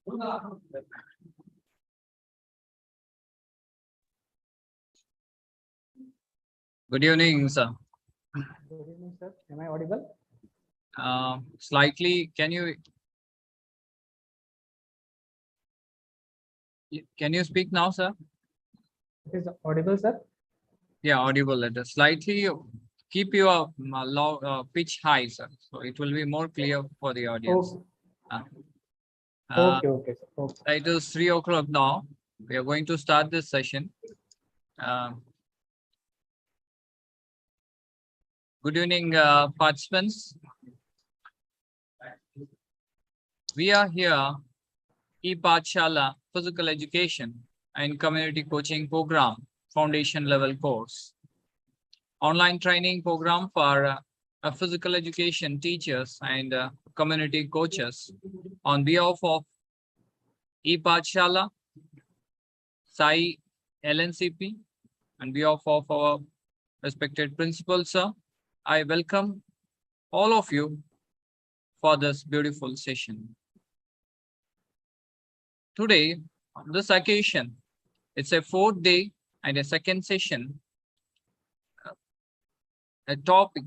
Good evening, sir. Good evening, sir. Am I audible? Slightly, can you speak now, sir? It is audible, sir. Yeah, audible. Let us slightly keep your low pitch high, sir. So it will be more clear for the audience. Okay, Uh, okay, sir. Okay. it is 3 o'clock now. We are going to start this session. Good evening, participants. We are here, E-Pathshala Physical Education and Community Coaching Program, Foundation Level Course. Online training program for physical education teachers and community coaches. On behalf of E-Pathshala, Sai LNCP, on behalf of our respected principal, sir, I welcome all of you for this beautiful session. Today, on this occasion, it's a fourth day and a second session. A topic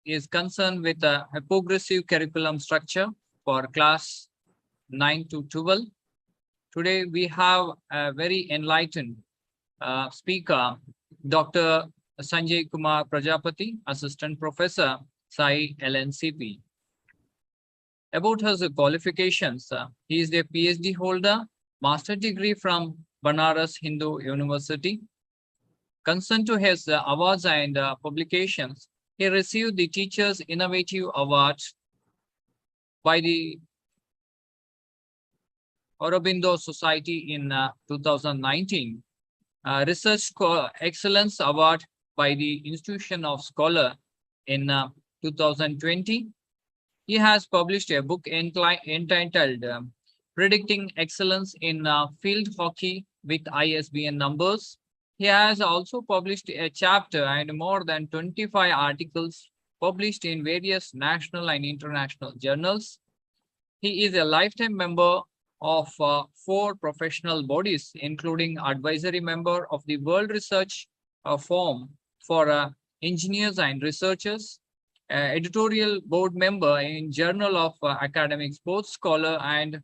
is concerned with a progressive curriculum structure for class 9 to 12. Today, we have a very enlightened speaker, Dr. Sanjay Kumar Prajapati, Assistant Professor, Sai LNCP. About his qualifications, he is a PhD holder, master degree from Banaras Hindu University. Concerned to his awards and publications, he received the Teachers Innovative Award by the Aurobindo Society in 2019, Research Excellence Award by the Institution of Scholar in 2020. He has published a book entitled Predicting Excellence in Field Hockey with ISBN Numbers. He has also published a chapter and more than 25 articles published in various national and international journals. He is a lifetime member of 4 professional bodies, including advisory member of the World Research Forum for Engineers and Researchers, editorial board member in Journal of Academic Sports Scholar, and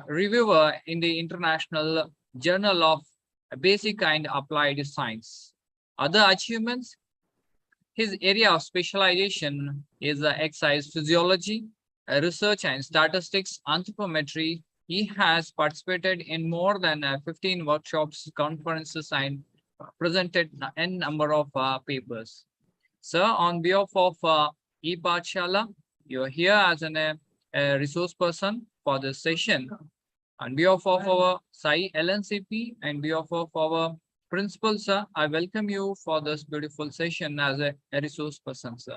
reviewer in the International Journal of Basic and Applied Science. Other achievements: his area of specialization is exercise physiology, research and statistics, anthropometry. He has participated in more than 15 workshops, conferences, and presented n number of papers. Sir, on behalf of E-Pathshala, you are here as a resource person for this session. On behalf of our Sai LNCP and behalf of our principal, sir, I welcome you for this beautiful session as a resource person, sir.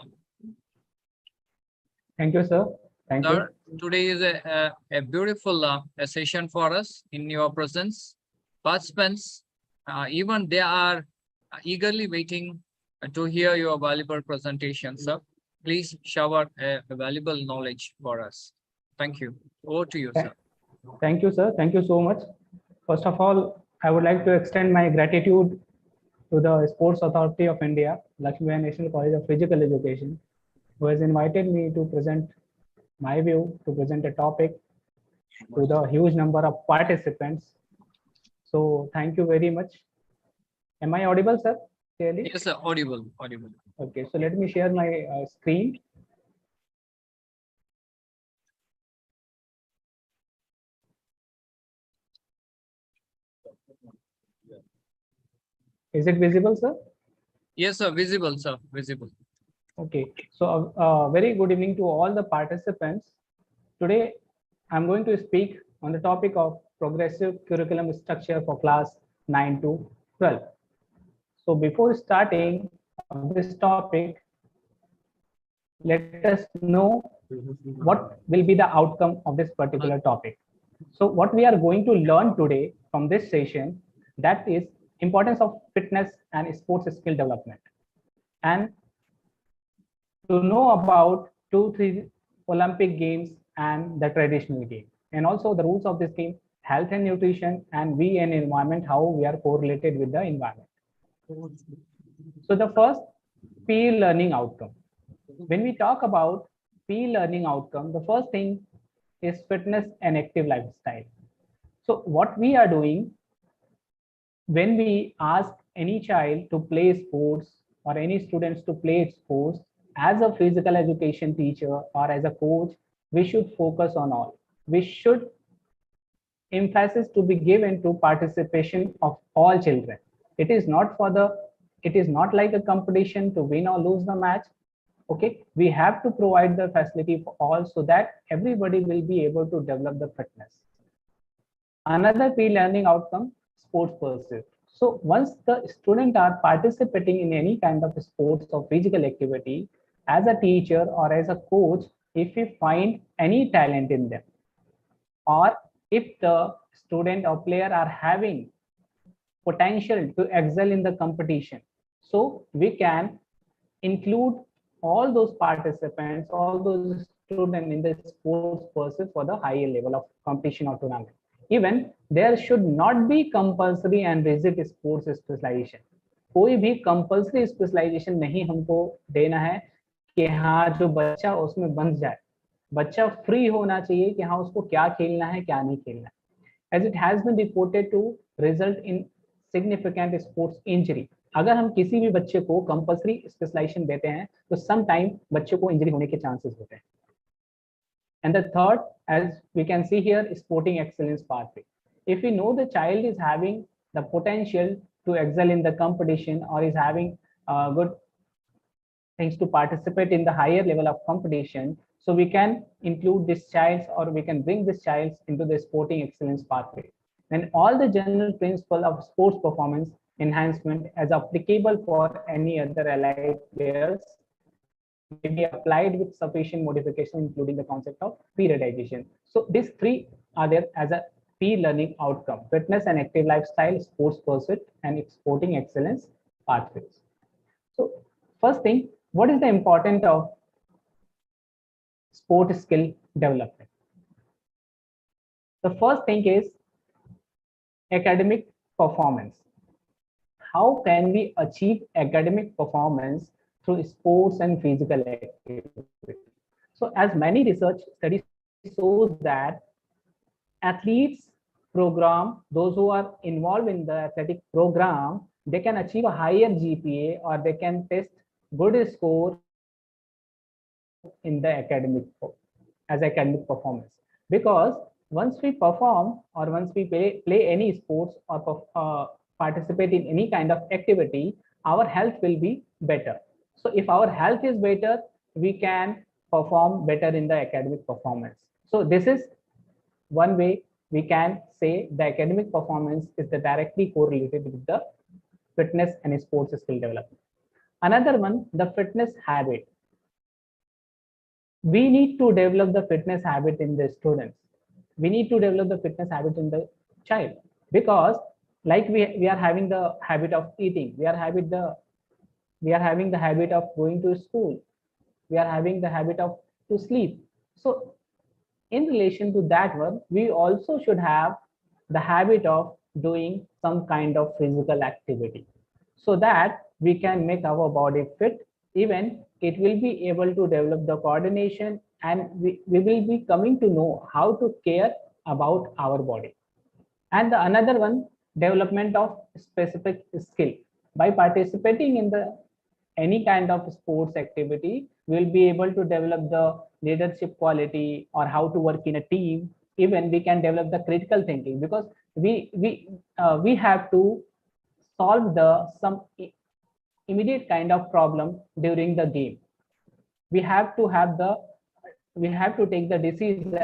Thank you, sir. Thank Sir, you. today is a beautiful a session for us in your presence. Participants, even they are eagerly waiting to hear your valuable presentation, sir. Please shower a valuable knowledge for us. Thank you. Over to you, sir. Thank you, sir. Thank you so much. First of all, I would like to extend my gratitude to the Sports Authority of India, Lakshmi Bai National College of Physical Education, who has invited me to present my view, to present a topic to the huge number of participants. So thank you very much. Am I audible, sir? Clearly? Yes, sir. Audible. Okay, so let me share my screen. Is it visible, sir? Yes, sir. Visible, sir. Visible. Okay, so very good evening to all the participants. Today, I'm going to speak on the topic of progressive curriculum structure for class 9 to 12. So before starting this topic, let us know what will be the outcome of this particular topic. So what we are going to learn today from this session, that is importance of fitness and sports skill development, and to know about 2-3 Olympic games and the traditional game. and also the rules of this game, health and nutrition, and we and environment, how we are correlated with the environment. So the first, peer learning outcome. When we talk about peer learning outcome, the first thing is fitness and active lifestyle. So what we are doing when we ask any child to play sports or any students to play sports, as a physical education teacher or as a coach, we should focus on all. We should emphasis to be given to participation of all children. It is not for the, it is not like a competition to win or lose the match. Okay, we have to provide the facility for all so that everybody will be able to develop the fitness. Another peer learning outcome, sports pursuit. So once the student are participating in any kind of sports or physical activity, as a teacher or as a coach, if we find any talent in them, or if the student or player are having potential to excel in the competition, so we can include all those participants, all those students in the sports pursuit for the higher level of competition or tournament. Even there should not be compulsory and rigid sports specialization. कोई भी compulsory specialization नहीं हमको देना है कि हाँ जो बच्चा उसमें बंध जाए. बच्चा फ्री होना चाहिए कि हाँ उसको क्या खेलना है क्या नहीं खेलना है. As it has been reported to result in significant sports injury. अगर हम किसी भी बच्चे को कंपल्सरी स्पेशलाइजेशन देते हैं तो सम टाइम बच्चे को इंजरी होने के चांसेस होते हैं. And the third, as we can see here, sporting excellence pathway. If we know the child is having the potential to excel in the competition or is having good things to participate in the higher level of competition, so we can include this child or we can bring this child into the sporting excellence pathway. And all the general principle of sports performance enhancement as applicable for any other allied players may be applied with sufficient modification, including the concept of periodization. So these three are there as a peer learning outcome: fitness and active lifestyle, sports pursuit, and sporting excellence pathways. So first thing, what is the importance of sport skill development? The first thing is academic performance. How can we achieve academic performance through sports and physical activity? So as many research studies shows that athletes program, those who are involved in the athletic program, they can achieve a higher GPA or they can test good score in the academic as academic performance. Because once we perform or once we play any sports or participate in any kind of activity, our health will be better. So if our health is better, we can perform better in the academic performance. So this is one way we can say the academic performance is directly correlated with the fitness and sports skill development. Another one, the fitness habit. We need to develop the fitness habit in the students. We need to develop the fitness habit in the child, because like we are having the habit of eating, we are having the habit of going to school, we are having the habit of to sleep. So in relation to that one, we also should have the habit of doing some kind of physical activity so that we can make our body fit. Even it will be able to develop the coordination, and we will be coming to know how to care about our body. And the another one, development of specific skill. By participating in the any kind of sports activity, we'll be able to develop the leadership quality or how to work in a team. Even we can develop the critical thinking, because we have to solve the some immediate kind of problem during the game. We have to take the decision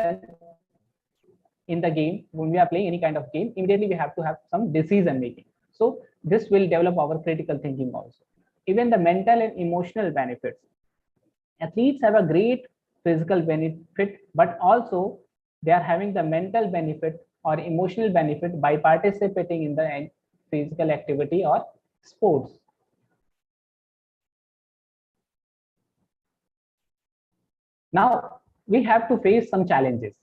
in the game. When we are playing any kind of game, immediately we have to have some decision making. So this will develop our critical thinking also. Even the mental and emotional benefits. Athletes have a great physical benefit, but also they are having the mental benefit or emotional benefit by participating in the physical activity or sports. Now we have to face some challenges.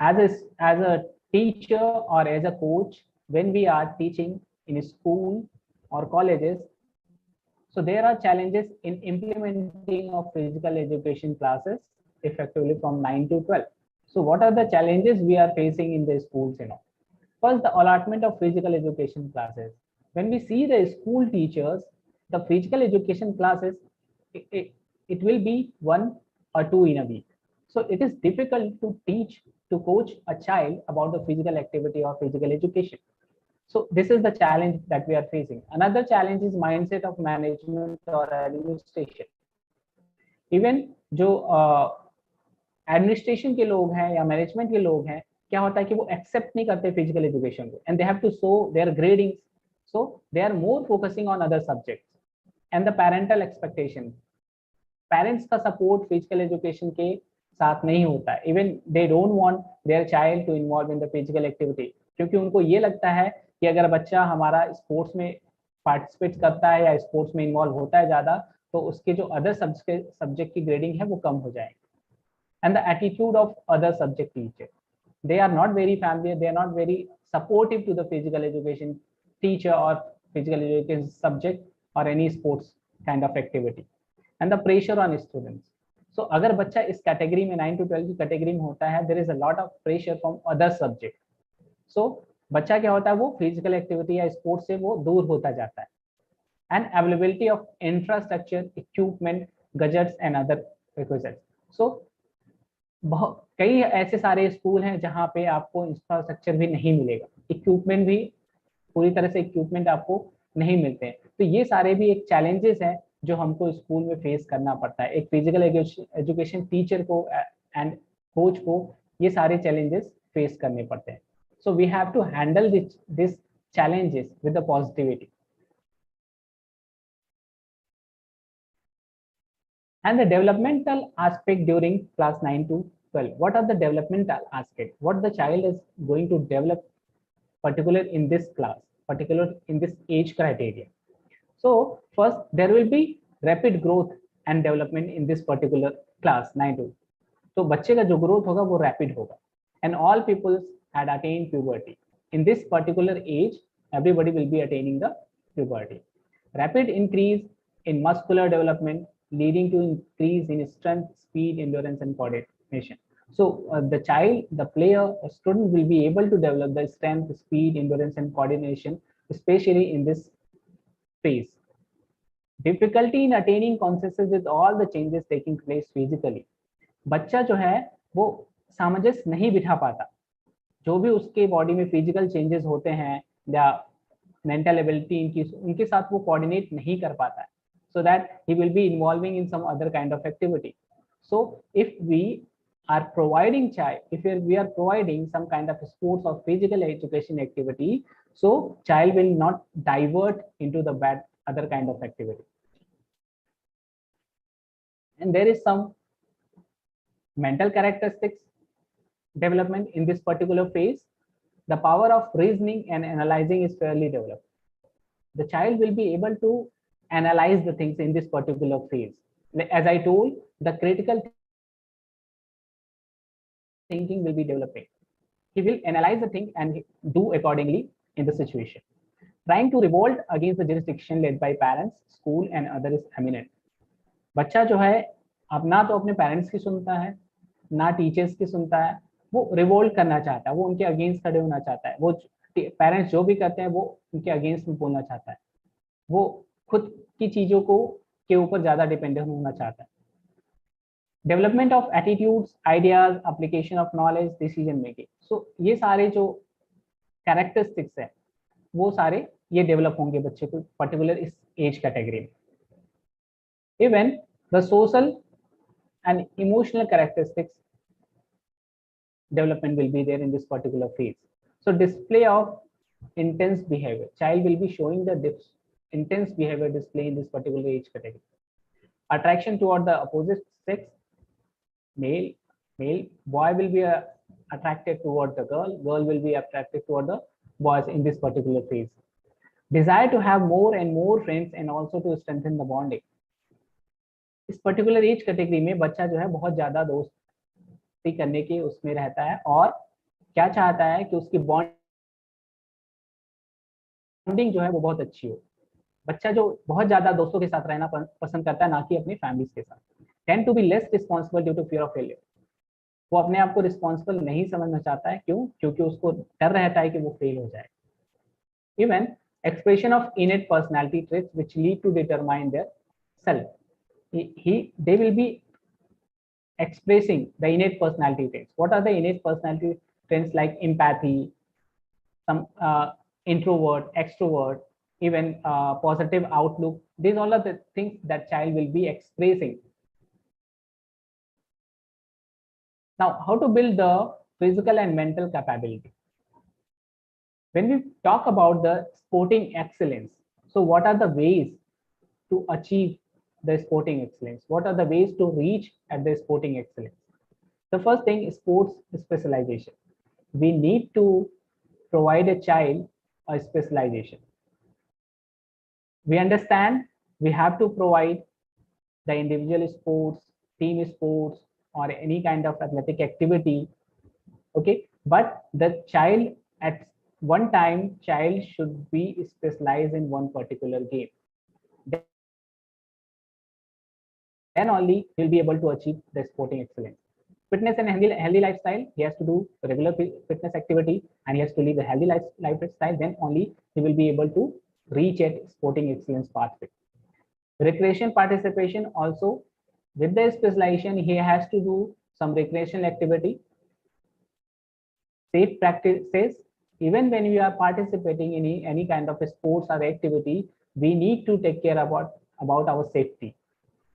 as a teacher or as a coach, when we are teaching in a school or colleges, so there are challenges in implementing of physical education classes effectively from 9 to 12. So what are the challenges we are facing in the schools? First, the allotment of physical education classes. When we see the school teachers, the physical education classes, it will be 1 or 2 in a week. So it is difficult to coach a child about the physical activity or physical education. So this is the challenge that we are facing. Another challenge is mindset of management or administration. Even जो administration के लोग हैं या management के लोग हैं, क्या होता है कि वो एक्सेप्ट नहीं करते फिजिकल एजुकेशन को, and they have to show their grading, so they are more focusing on other subjects. And the parental expectation, parents का सपोर्ट फिजिकल एजुकेशन के साथ नहीं होता है. Even they don't want their child to involve in the physical activity, क्योंकि उनको ये लगता है कि अगर बच्चा हमारा स्पोर्ट्स में पार्टिसिपेट करता है या स्पोर्ट्स में इन्वॉल्व होता है ज़्यादा, तो उसके जो अदर सब्जेक्ट की ग्रेडिंग है वो कम हो जाएगी. And the attitude of other subject teacher, they are not very familiar, they are not very supportive to the physical education teacher or physical education subject or any sports kind of activity. And the pressure on students. So अगर बच्चा इस category में 9 to 12 की category में होता है, there is a lot of pressure from other subject. So बच्चा क्या होता है, वो फिजिकल एक्टिविटी या स्पोर्ट्स से वो दूर होता जाता है. And availability of infrastructure, equipment, gadgets and other requisites. So कई ऐसे सारे स्कूल हैं जहाँ पे आपको इंफ्रास्ट्रक्चर भी नहीं मिलेगा, इक्विपमेंट भी पूरी तरह से इक्विपमेंट आपको नहीं मिलते हैं. तो ये सारे भी एक चैलेंजेस हैं जो हमको स्कूल में फेस करना पड़ता है. एक फिजिकल एजुकेशन टीचर को एंड कोच को ये सारे चैलेंजेस फेस करने पड़ते हैं. So we have to handle this challenges with the positivity. And the developmental aspect during class 9 to 12. What are the developmental aspects? What the child is going to develop, particular in this class, particular in this age criteria. So first, there will be rapid growth and development in this particular class 9 to. तो बच्चे का जो growth होगा वो rapid होगा. And all people had attained puberty. In this particular age, everybody will be attaining the puberty. Rapid increase in muscular development, leading to increase in strength, speed, endurance, and coordination. So the child, the player, a student will be able to develop the strength, speed, endurance, and coordination, especially in this phase. Difficulty in attaining consensus with all the changes taking place physically. बच्चा जो है वो सामंजस्य नहीं बिठा पाता, जो भी उसके बॉडी में फिजिकल चेंजेस होते हैं या मेंटल एबिलिटी उनके साथ वो कोऑर्डिनेट नहीं कर पाता है. So that he will be involving in some other kind of activity. So if we are providing some kind of sports or physical education activity, so child will not divert into the bad other kind of activity. And there is some mental characteristics development in this particular phase. The power of reasoning and analyzing is fairly developed. The child will be able to analyze the things in this particular phase. As I told, the critical thinking will be developing. He will analyze the thing and do accordingly in the situation. Trying to revolt against the jurisdiction led by parents, school and others is eminent. बच्चा जो है अब ना तो अपने parents की सुनता है ना टीचर्स की सुनता है, वो रिवोल्ट करना चाहता है, वो उनके अगेंस्ट खड़े होना चाहता है, वो पेरेंट्स जो भी करते हैं वो उनके अगेंस्ट में बोलना चाहता है, वो खुद की चीजों को के ऊपर ज्यादा डिपेंडेंट होना चाहता है. Development of attitudes, ideas, application of knowledge, decision making. So ये सारे जो कैरेक्टरिस्टिक्स है वो सारे ये डेवलप होंगे बच्चे को पर्टिकुलर इस एज कैटेगरी में. Even the social and emotional characteristics development will be there in this particular phase. So display of intense behavior, child will be showing the intense behavior display in this particular age category. Attraction toward the opposite sex, male boy will be attracted toward the girl will be attracted toward the boys in this particular phase. Desire to have more and more friends and also to strengthen the bonding. इस particular age category में बच्चा जो है बहुत ज्यादा दोस्त करने के उसमें रहता है और क्या चाहता है कि उसकी बॉन्डिंग जो है वो बहुत अच्छी हो। बच्चा जो बहुत ज्यादा दोस्तों के साथ रहना पसंद करता है, ना कि अपनी फैमिली के साथ। Tend to be less responsible due to fear of failure. वो अपने आप को रिस्पॉन्सिबल नहीं समझना चाहता है। क्यों? क्योंकि उसको डर रहता है कि वो फेल हो जाए। Even expression of innate personality traits which lead to determine their self. They will be expressing the innate personality traits. What are the innate personality traits? Like empathy, some introvert, extrovert, even positive outlook. These all are the things that child will be expressing. Now, how to build the physical and mental capability? When we talk about the sporting excellence, so what are the ways to achieve the sporting excellence? What are the ways to reach at the sporting excellence? The first thing is sports specialization. We need to provide a child a specialization. We understand we have to provide the individual sports, team sports, or any kind of athletic activity. Okay, but the child at one time, child should be specialized in one particular game. Then only he'll be able to achieve the sporting excellence. Fitness and healthy lifestyle, he has to do regular fitness activity and he has to live a healthy lifestyle. Then only he will be able to reach at sporting excellence pathway. Recreation participation also, with the specialization, he has to do some recreational activity. Safe practices. Even when we are participating in any kind of a sports or activity, we need to take care about our safety,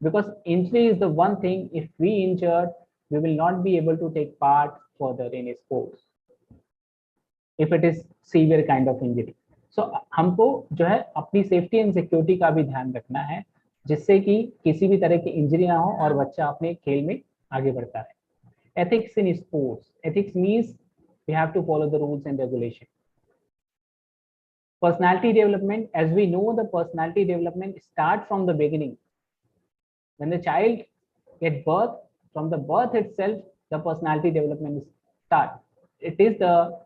because injury is the one thing. If we injured, we will not be able to take part further in a sports if it is severe kind of injury. So हमको जो है अपनी safety and security का भी ध्यान रखना है, जिससे कि किसी भी तरह की इंजरी ना हो और बच्चा अपने खेल में आगे बढ़ता रहे. Ethics in sports. Ethics means we have to follow the rules and regulation. Personality development, as we know, the personality development start from the beginning. When the child get birth, from the birth itself, the personality development start. It is the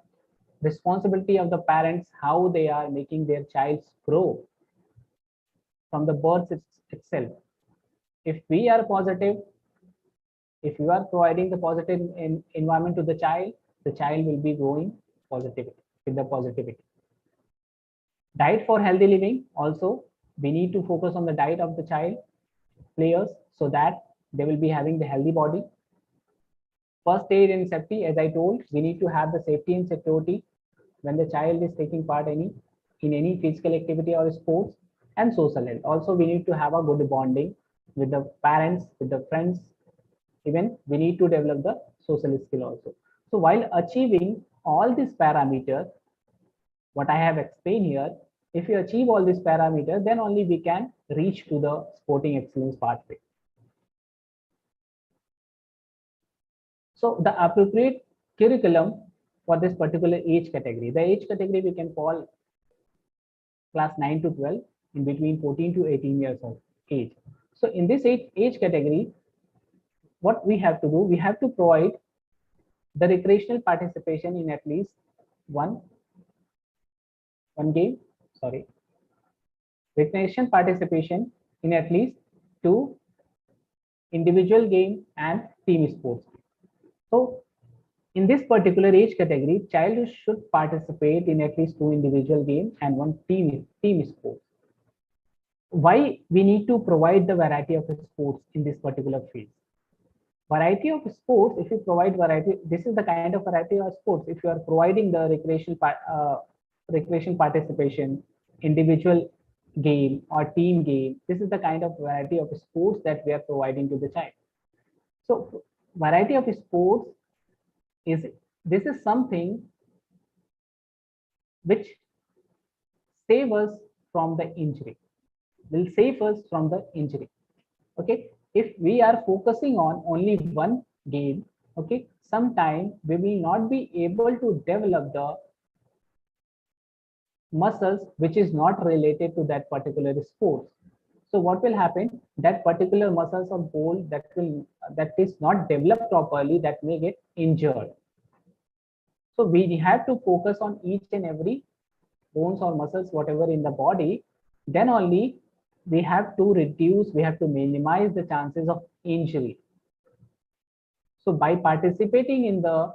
responsibility of the parents how they are making their child grow from the birth itself. If we are positive, if you are providing the positive environment to the child will be growing positivity with the positivity. Diet for healthy living. Also, we need to focus on the diet of the child players so that they will be having the healthy body. First aid and safety, as I told, we need to have the safety and security when the child is taking part in any physical activity or sports. And social health. Also, we need to have a good bonding with the parents, with the friends. Even we need to develop the social skill also. So while achieving all these parameters, what I have explained here, if you achieve all these parameters, then only we can reach to the sporting excellence pathway. So the appropriate curriculum for this particular age category, the age category we can call class 9 to 12, in between 14 to 18 years of age. So in this age category, what we have to do, we have to provide the recreational participation in at least one game, recreation participation in at least 2 individual game and team sports. So in this particular age category, child should participate in at least 2 individual games and 1 team sports. Why we need to provide the variety of sports in this particular phase? Variety of sports, if you provide variety, this is the kind of variety of sports. If you are providing the recreation participation, individual game or team game, this is the kind of variety of sports that we are providing to the child. So variety of sports this is something which save us from the injury, will save us from the injury. Okay, if we are focusing on only one game, okay, sometime we will not be able to develop the muscles which is not related to that particular sport. So what will happen, that particular muscles or bone that is not developed properly, that may get injured. So we have to focus on each and every bones or muscles, whatever in the body. Then only we have to reduce, we have to minimize the chances of injury. So by participating in the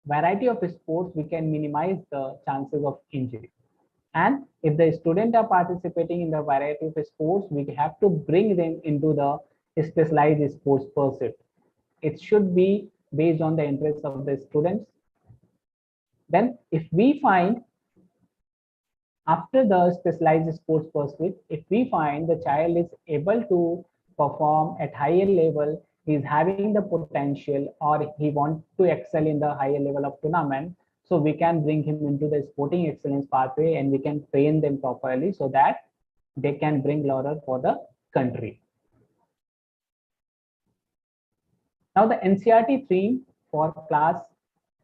variety of sports, we can minimize the chances of injury. And if the students are participating in the variety of sports, we have to bring them into the specialized sports pursuit. It should be based on the interests of the students. Then if we find after the specialized sports pursuit, if we find the child is able to perform at higher level, he is having the potential or he wants to excel in the higher level of tournament, so we can bring him into the sporting excellence pathway and we can train them properly so that they can bring laurel for the country. Now the NCERT theme for class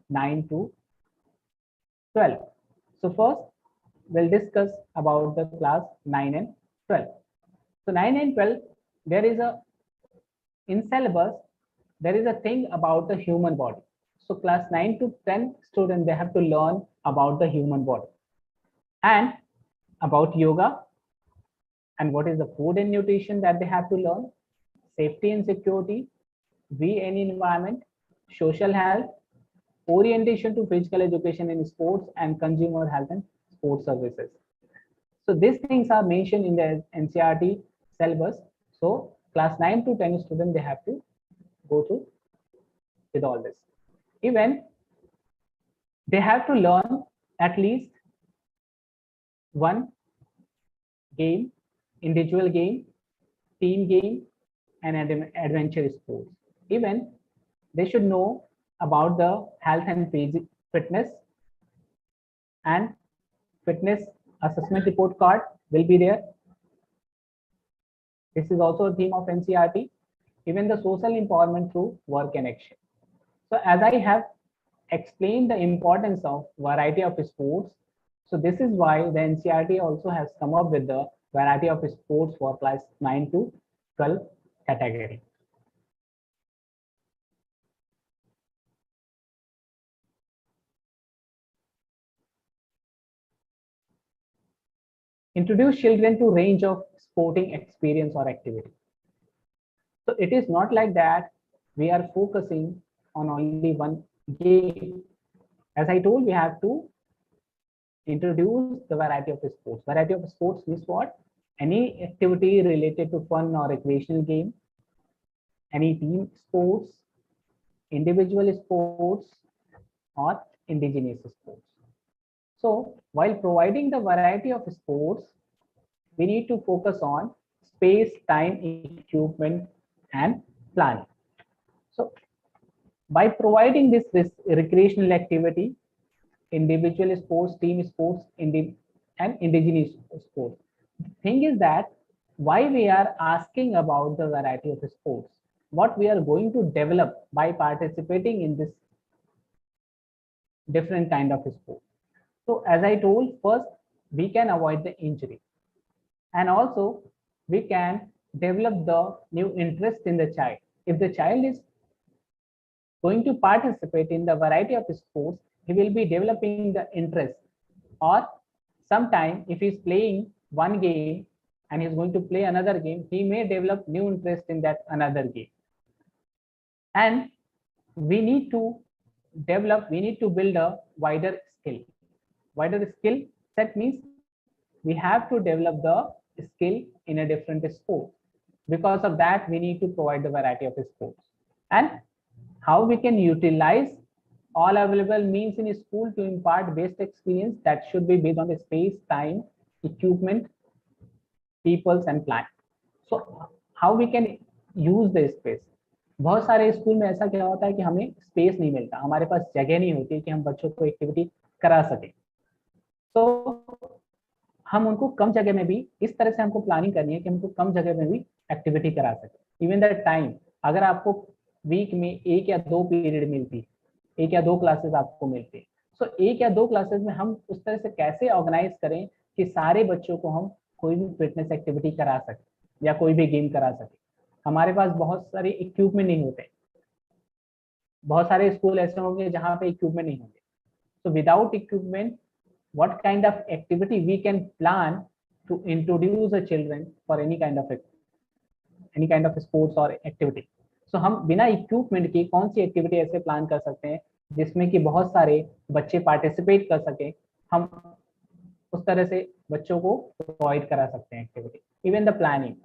9 to 12. So first we'll discuss about the class 9 and 12. So 9 and 12, there is a, in syllabus, there is a thing about the human body. So class 9 to 10 students, they have to learn about the human body and about yoga and what is the food and nutrition that they have to learn, safety and security, VN environment, social health, orientation to physical education in sports, and consumer health and sports services. So these things are mentioned in the NCERT syllabus. So class 9 to 10 students, they have to go through with all this. Even they have to learn at least one game, individual game, team game, and adventure sports. Even they should know about the health and fitness, and fitness assessment report card will be there. This is also a theme of NCERT. Even the social empowerment through work and action. So as I have explained the importance of variety of sports, so this is why the NCERT also has come up with the variety of sports for class 9 to 12 category. Introduce children to range of sporting experience or activity. So it is not like that we are focusing on only one game. As I told, we have to introduce the variety of sports. Variety of sports means what? Any activity related to fun or recreational game, any team sports, individual sports, or indigenous sports. So while providing the variety of sports, we need to focus on space, time, equipment, and planning. So by providing this recreational activity, individual sports, team sports, and indigenous sports. The thing is that why we are asking about the variety of sports, what we are going to develop by participating in this different kind of sport. So as I told, first we can avoid the injury, and also we can develop the new interest in the child. If the child is going to participate in the variety of sports, he will be developing the interest. Or sometime if he's playing one game and he's going to play another game, he may develop new interest in that another game. And we need to build a wider skill. Wider skill set means we have to develop the skill in a different sport. Because of that, we need to provide the variety of sports. And how we can utilize all available means in school to impart best experience, that should be based on the space, time, equipment, peoples and plan. So how we can use the space. बहुत सारे school में ऐसा क्या होता है कि हमें space नहीं मिलता, हमारे पास जगह नहीं होती कि हम बच्चों को एक्टिविटी करा सकें. तो हम उनको कम जगह में भी इस तरह से हमको प्लानिंग करनी है कि हमको कम जगह में भी एक्टिविटी करा सके. इवन द टाइम, अगर आपको वीक में 1 या 2 पीरियड मिलती है, 1 या 2 क्लासेस आपको मिलती है, सो 1 या 2 क्लासेस में हम उस तरह से कैसे ऑर्गेनाइज करें कि सारे बच्चों को हम कोई भी फिटनेस एक्टिविटी करा सके या कोई भी गेम करा सके. हमारे पास बहुत सारे इक्विपमेंट नहीं होते. बहुत सारे स्कूल ऐसे होंगे जहाँ पे इक्विपमेंट नहीं होंगे. So without equipment, what kind of activity we can plan to introduce a children for any kind of sports or activity? So हम बिना इक्विपमेंट के कौन सी एक्टिविटी ऐसे प्लान कर सकते हैं जिसमें कि बहुत सारे बच्चे पार्टिसिपेट कर सके, हम उस तरह से बच्चों को प्रोवाइड करा सकते हैं activity. Even the planning,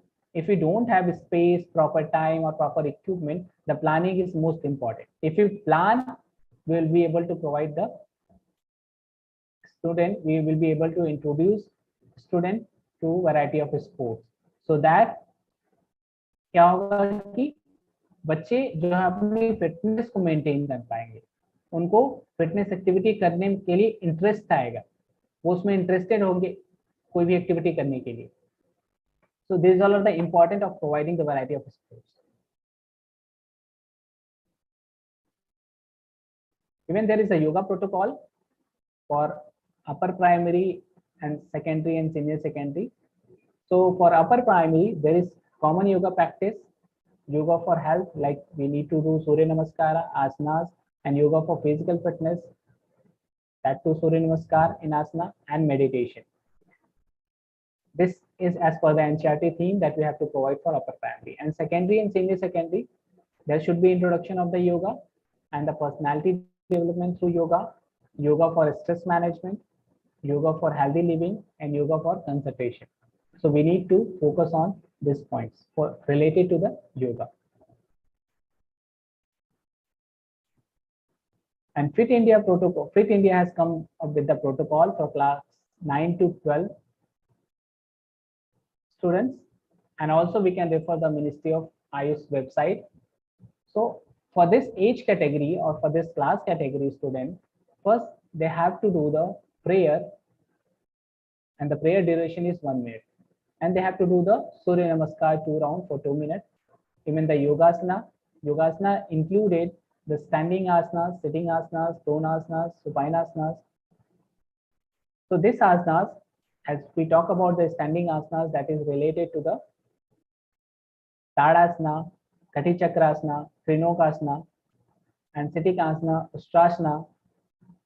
if you don't have space, proper time or proper equipment, the planning is most important. If you plan, we will be able to provide the student, we will be able to introduce student to variety of sports, so that क्या होगा कि बच्चे जो है अपनी fitness को maintain कर पाएंगे, उनको फिटनेस एक्टिविटी करने के लिए इंटरेस्ट आएगा, वो उसमें इंटरेस्टेड होंगे कोई भी एक्टिविटी करने के लिए. So these all are the important of providing the variety of sports. Even there is a yoga protocol for upper primary and secondary and senior secondary. So for upper primary, there is common yoga practice, yoga for health, like we need to do Surya Namaskara, asanas, and yoga for physical fitness, that too Surya Namaskar in asana, and meditation. This is as per the NCERT theme that we have to provide for upper primary. And secondary and senior secondary, there should be introduction of the yoga and the personality development through yoga, yoga for stress management, yoga for healthy living, and yoga for concentration. So we need to focus on these points for related to the yoga. And Fit India protocol, Fit India has come up with the protocol for class 9 to 12 students, and also we can refer the Ministry of Ayush website. So for this age category or for this class category student, first they have to do the prayer, and the prayer duration is 1 minute, and they have to do the Surya Namaskar 2 rounds for 2 minutes. Even the yogasana included the standing asanas, sitting asanas, prone asanas, supine asanas. So this asanas, as we talk about the standing asanas, that is related to the Tadasana, Kati Chakrasana, Trinokasana, and sitting asana, Ustrasana,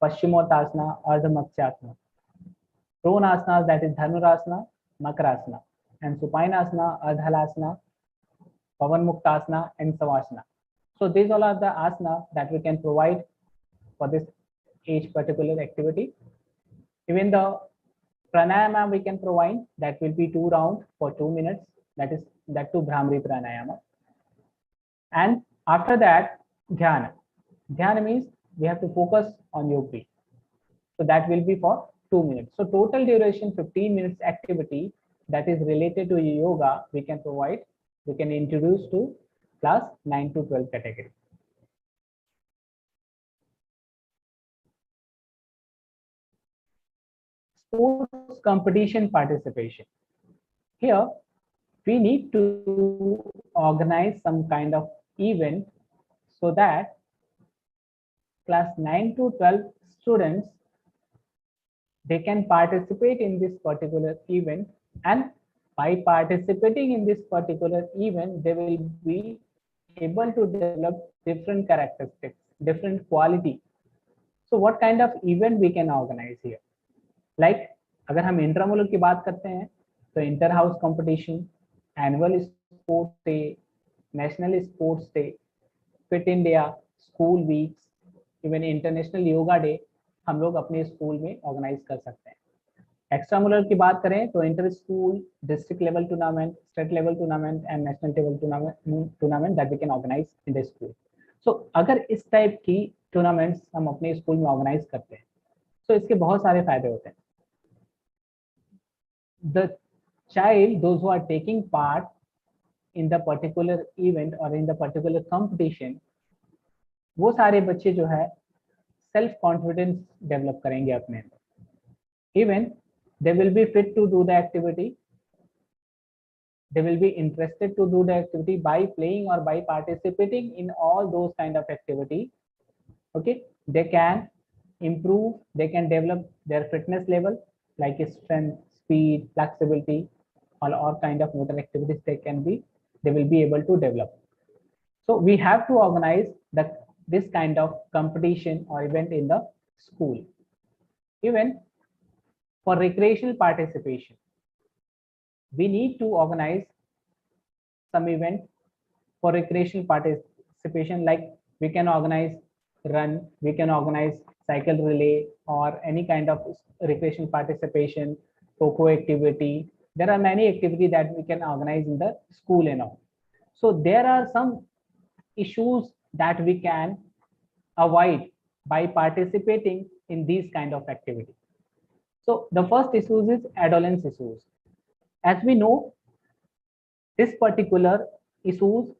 Paschimottasana, or the Maksyasana. Prone asanas, that is Dhanurasana, Makarasana, and supine asana, Ardhalasana, Pavan Muktasana, and Savasana. So these all are the asana that we can provide for this age particular activity. Even the pranayama we can provide, that will be 2 rounds for 2 minutes, that too Bhramari pranayama. And after that, dhyana. Dhyana means we have to focus on your breath. So that will be for 2 minutes. So total duration 15 minutes activity that is related to yoga we can provide, we can introduce to class 9 to 12 category. Sports competition participation. Here we need to organize some kind of event so that class 9 to 12 students, they can participate in this particular event, and by participating in this particular event they will be able to develop different characteristics, different quality. So what kind of event we can organize here? Like अगर हम इंट्रामुलर की बात करते हैं तो inter house competition, annual sports day, national sports day, fit India, school weeks, even international yoga day हम लोग अपने स्कूल में ऑर्गेनाइज कर सकते हैं. एक्स्ट्रामुलर की बात करें तो inter school, district level tournament, state level tournament and national level tournament that we can organise in the school. So अगर इस टाइप की टूर्नामेंट्स हम अपने स्कूल में ऑर्गेनाइज करते हैं तो इसके बहुत सारे फायदे होते हैं. The child, those who are taking part in the particular event or in the particular competition, वो सारे बच्चे जो है सेल्फ कॉन्फिडेंस डेवलप करेंगे अपने अंदर. Even they will be fit to do the activity, they will be interested to do the activity by playing or by participating in all those kind of activity. Okay, they can improve, they can develop their fitness level like strength, speed, flexibility, all kind of motor activities they will be able to develop. So we have to organize this kind of competition or event in the school. Even for recreational participation, we need to organize some event for recreational participation, like we can organize run, we can organize cycle relay, or any kind of recreational participation, coco activity. There are many activities that we can organize in the school and all. So there are some issues that we can avoid by participating in these kind of activities. So the first issues is adolescence issues. As we know, this particular issues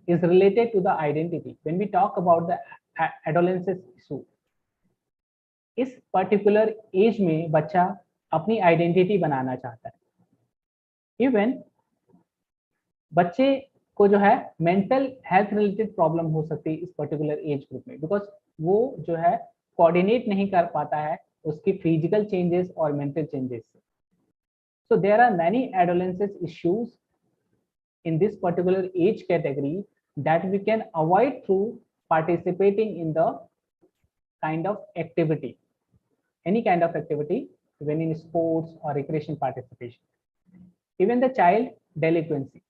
is related to the identity. When we talk about the adolescence issue, इस particular age में बच्चा अपनी identity बनाना चाहता है. Even बच्चे को जो है मेंटल हेल्थ रिलेटेड प्रॉब्लम हो सकती है इस पर्टिकुलर एज ग्रुप में, बिकॉज वो जो है कोऑर्डिनेट नहीं कर पाता है उसकी फिजिकल चेंजेस और मेंटल चेंजेस से. So there are many adolescence issues in this particular age category that we can avoid through participating in the kind of activity, any kind of activity, when in sports or recreation participation. Even the child delinquency.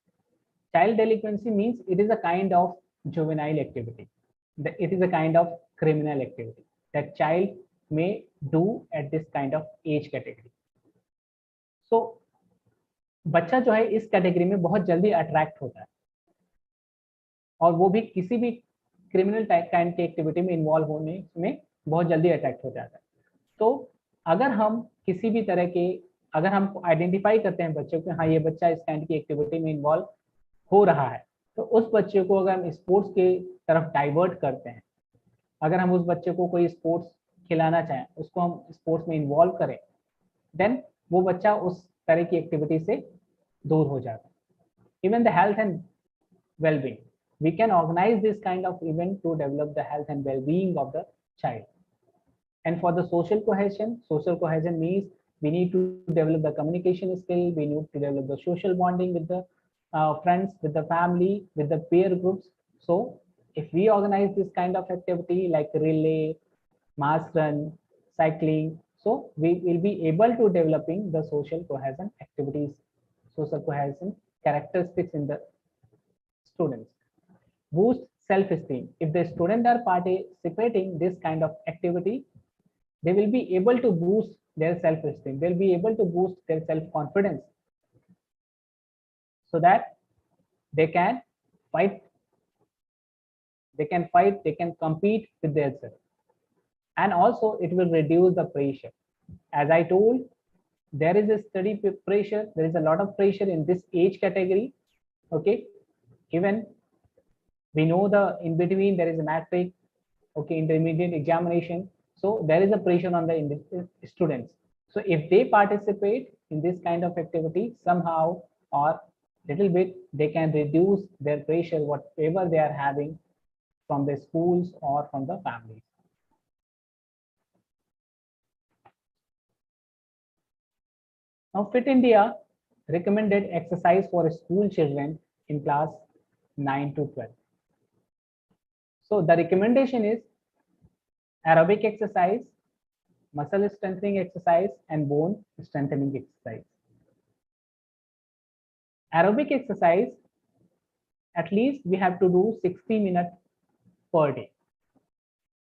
Child delinquency means it is a kind of juvenile activity. It is a kind of criminal activity that child may do at this kind of age category. So बच्चा जो है इस category में बहुत जल्दी attract होता है और वो भी किसी भी क्रिमिनल काइंड की एक्टिविटी में इन्वॉल्व होने में बहुत जल्दी अट्रैक्ट हो जाता है. तो अगर हम किसी भी तरह के, अगर हम आइडेंटिफाई करते हैं बच्चों को, हाँ ये बच्चा इस काइंड की एक्टिविटी में इन्वॉल्व हो रहा है, तो उस बच्चे को अगर हम स्पोर्ट्स के तरफ डाइवर्ट करते हैं, अगर हम उस बच्चे को कोई स्पोर्ट्स खिलाना चाहें, उसको हम स्पोर्ट्स में इन्वॉल्व करें, देन वो बच्चा उस तरह की एक्टिविटी से दूर हो जाता है. Even the health and well-being, we can organize this kind of event to develop the health and well-being of the child. And for the social cohesion means we need to develop the communication skill, we need to develop the social bonding with the friends, with the family, with the peer groups. So if we organize this kind of activity like relay, mass run, cycling, so we will be able to developing the social cohesion activities, social cohesion characteristics in the students. Boost self-esteem. If the students are participating this kind of activity, they will be able to boost their self-esteem. They'll be able to boost their self-confidence so that they can fight, they can compete with themselves. And also it will reduce the pressure. As I told, there is a study pressure, there is a lot of pressure in this age category. Okay, even we know the in between there is a matric, okay, intermediate examination, so there is a pressure on the students. So if they participate in this kind of activity somehow or little bit, they can reduce their pressure whatever they are having from the schools or from the families. Now Fit India recommended exercise for school children in class 9 to 12. So the recommendation is aerobic exercise, muscle strengthening exercise, and bone strengthening exercise. Aerobic exercise, at least we have to do 60 minutes per day.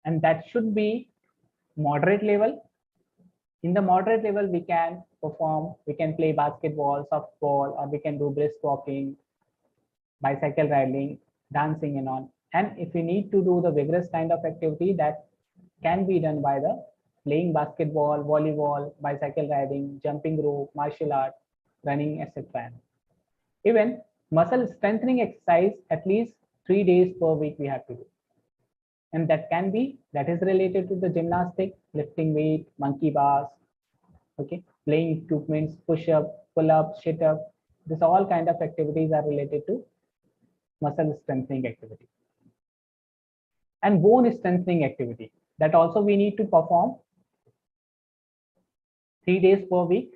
And that should be moderate level. In the moderate level, we can perform, we can play basketball, softball, or we can do brisk walking, bicycle riding, dancing and all. And if we need to do the vigorous kind of activity, that can be done by the playing basketball, volleyball, bicycle riding, jumping rope, martial art, running, etc. Even muscle strengthening exercise, at least 3 days per week we have to do. And that is related to the gymnastic, lifting weight, monkey bars, okay, playing equipments, push-up, pull-up, sit-up. This all kind of activities are related to muscle strengthening activity. And bone strengthening activity, that also we need to perform 3 days per week.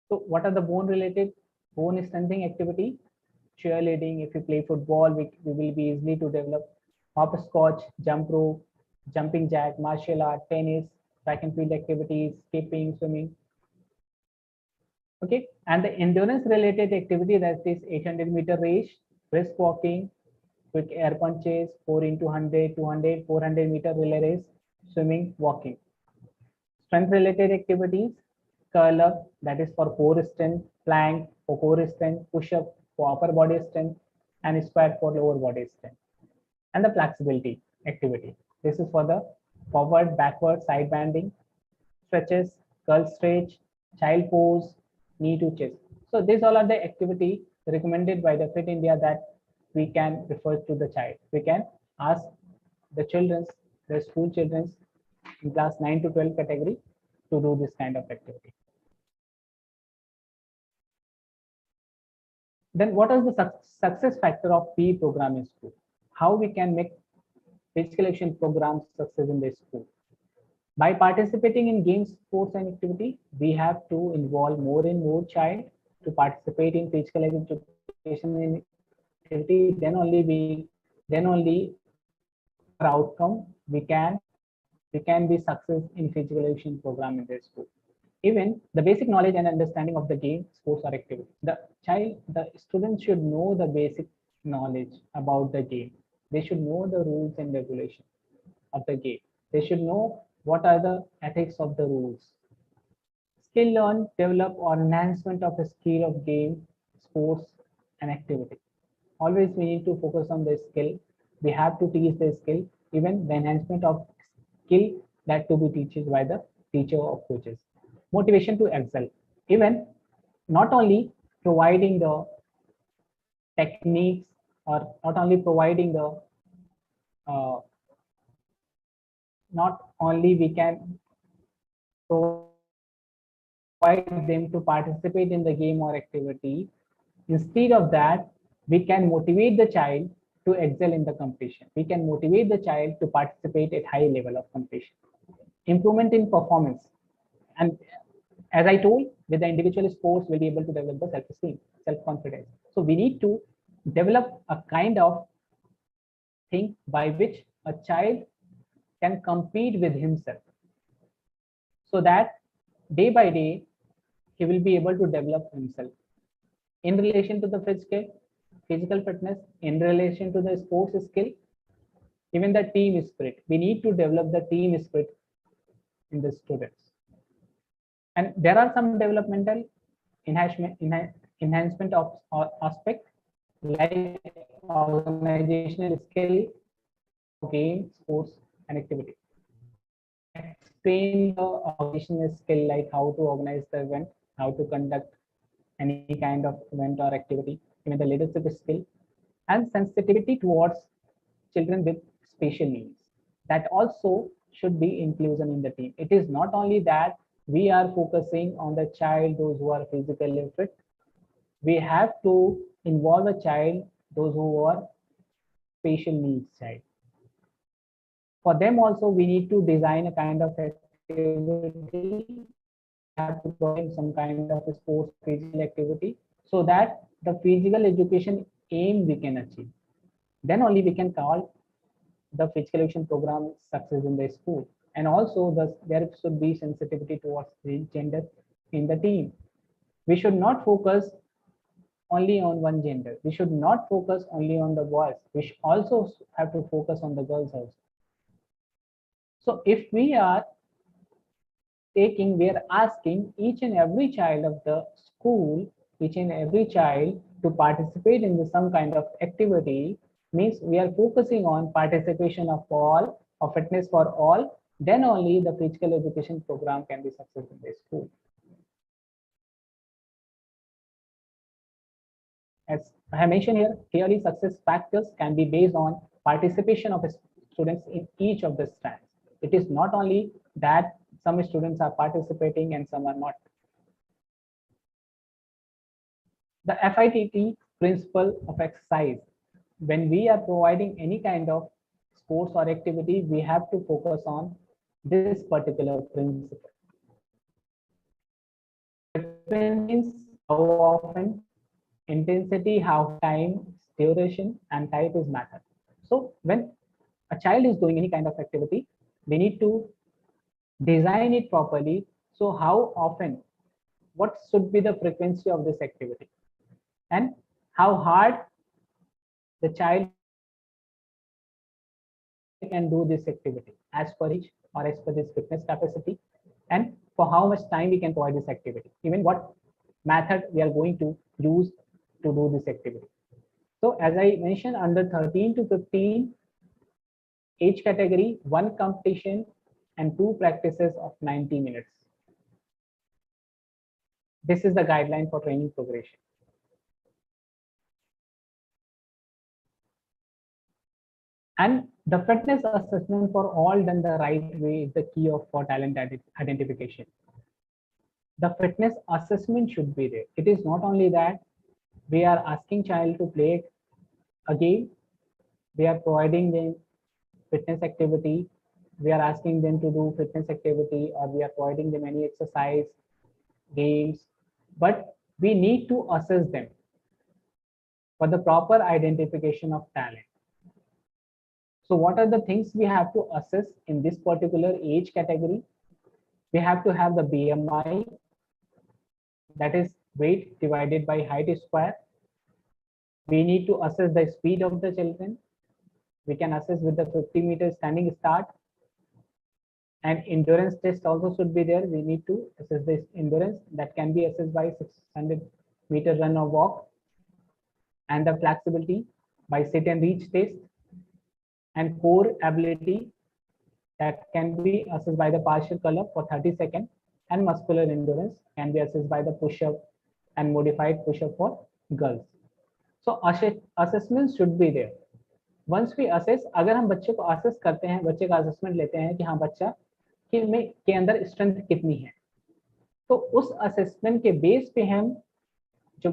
So what are the bone strengthening activity? Cheerleading, if you play football, we will be easily to develop hopscotch, jump rope, jumping jack, martial art, tennis, track and field activities, skipping, swimming. Okay, and the endurance related activity, that is 800-meter race, brisk walking, quick air punches, 4 into 100, 200, 400-meter relay race, swimming, walking. Strength related activities, curl up, that is for core strength, plank for core strength, push up for upper body strength, and squat for lower body strength. And the flexibility activity, this is for the forward, backward, side bending, stretches, curl stretch, child pose, knee to chest. So these all are the activity recommended by the Fit India that we can refer to the child. We can ask the children's, the school children's in class 9 to 12 category to do this kind of activity. Then what is the success factor of PE program in school? How we can make physical action programs success in the school? By participating in games, sports, and activity, we have to involve more and more child to participate in physical education and activity. Then only our outcome we can be success in physical education program in the school. Even the basic knowledge and understanding of the game, sports, or activity. The student should know the basic knowledge about the game. They should know the rules and regulations of the game. They should know what are the ethics of the rules. Skill learn, develop, or enhancement of the skill of game, sports, and activity. Always we need to focus on the skill. We have to teach the skill, even the enhancement of skill that to be taught by the teacher or coaches. Motivation to excel. Even not only providing the techniques or not only providing the not only we can provide them to participate in the game or activity. Instead of that, we can motivate the child to excel in the competition. We can motivate the child to participate at high level of competition. Improvement in performance. And as I told, with the individual sports, we'll be able to develop the self-esteem, self-confidence. So we need to develop a kind of thing by which a child can compete with himself, so that day by day he will be able to develop himself in relation to the physical fitness, in relation to the sports skill, even the team spirit. We need to develop the team spirit in the students. And there are some developmental enhancement of aspect, like organizational skill, game, sports, and activity. Explain the organizational skill, like how to organize the event, how to conduct any kind of event or activity, even the leadership skill, and sensitivity towards children with special needs. That also should be inclusion in the team. It is not only that we are focusing on the child, those who are physically fit. We have to involve a child, those who are special needs child. For them also, we need to design a kind of activity. Have to provide some kind of a sports physical activity, so that the physical education aim we can achieve. Then only we can call the physical education program success in the school. And also there should be sensitivity towards the gender in the team. We should not focus only on one gender. We should not focus only on the boys. We should also have to focus on the girls also. So if we are asking each and every child of the school, each and every child to participate in some kind of activity, means we are focusing on participation of all, or fitness for all, then only the physical education program can be successful in the school. As I have mentioned here, clearly success factors can be based on participation of students in each of the strands. It is not only that some students are participating and some are not. The FITT principle of exercise. When we are providing any kind of sports or activity, we have to focus on this particular principle. Means how often, intensity, how time, duration, and type is matter. So when a child is doing any kind of activity, we need to design it properly. So how often, what should be the frequency of this activity, and how hard the child can do this activity as per each or as per this fitness capacity, and for how much time we can provide this activity, even what method we are going to use to do this activity. So as I mentioned, under 13 to 15 age category, one competition and two practices of 90 minutes. This is the guideline for training progression. And the fitness assessment for all done the right way is the key of for talent identification. The fitness assessment should be there. It is not only that we are asking child to play a game, we are providing them fitness activity, we are asking them to do fitness activity, or we are providing them any exercise, games, but we need to assess them for the proper identification of talent. So what are the things we have to assess in this particular age category? We have to have the BMI, that is weight divided by height square. We need to assess the speed of the children. We can assess with the 50-meter standing start. And endurance test also should be there. We need to assess this endurance that can be assessed by 600-meter run or walk, and the flexibility by sit and reach test, and core ability that can be assessed by the partial color for 30 seconds, and muscular endurance can be assessed by the push-up and modified push-up for girls. So assessment should be there. Once we assess, अगर हम बच्चे को assess करते हैं, बच्चे का assessment लेते हैं कि हाँ बच्चा के अंदर स्ट्रेंथ कितनी है, तो उस असेसमेंट के बेस पे हम जो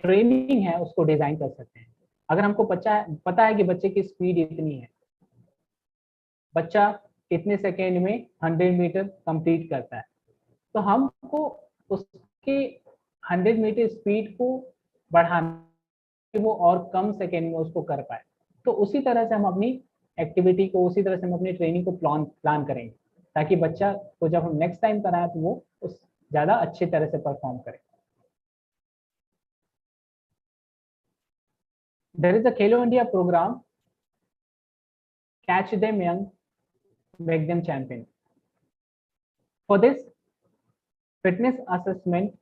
ट्रेनिंग है उसको डिजाइन कर सकते हैं. अगर हमको पता है कि बच्चे की स्पीड इतनी है, बच्चा इतने सेकेंड में 100 मीटर कंप्लीट करता है, तो हमको उसके 100 मीटर स्पीड को बढ़ाना, वो और कम सेकेंड में उसको कर पाए. तो उसी तरह से हम अपनी एक्टिविटी को, उसी तरह से हम अपनी ट्रेनिंग को प्लान करेंगे, ताकि बच्चा को जब हम नेक्स्ट टाइम कराएं तो वो उस ज़्यादा अच्छी तरह से परफॉर्म करे. There is a Khelo India program, Catch Them Young, Make Them Champion. For this, fitness assessment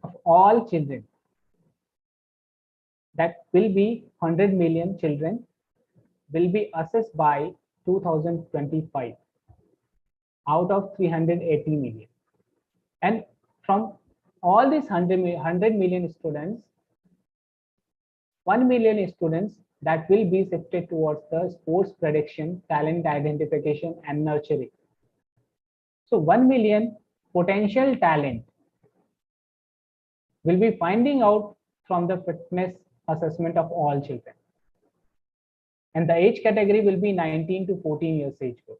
of all children, that will be 100 million children, will be assessed by 2025 out of 380 million. And from all these 100 million students, 1 million students that will be shifted towards the sports prediction, talent identification, and nurturing. So 1 million potential talent will be finding out from the fitness assessment of all children. And the age category will be 19 to 14 years age group.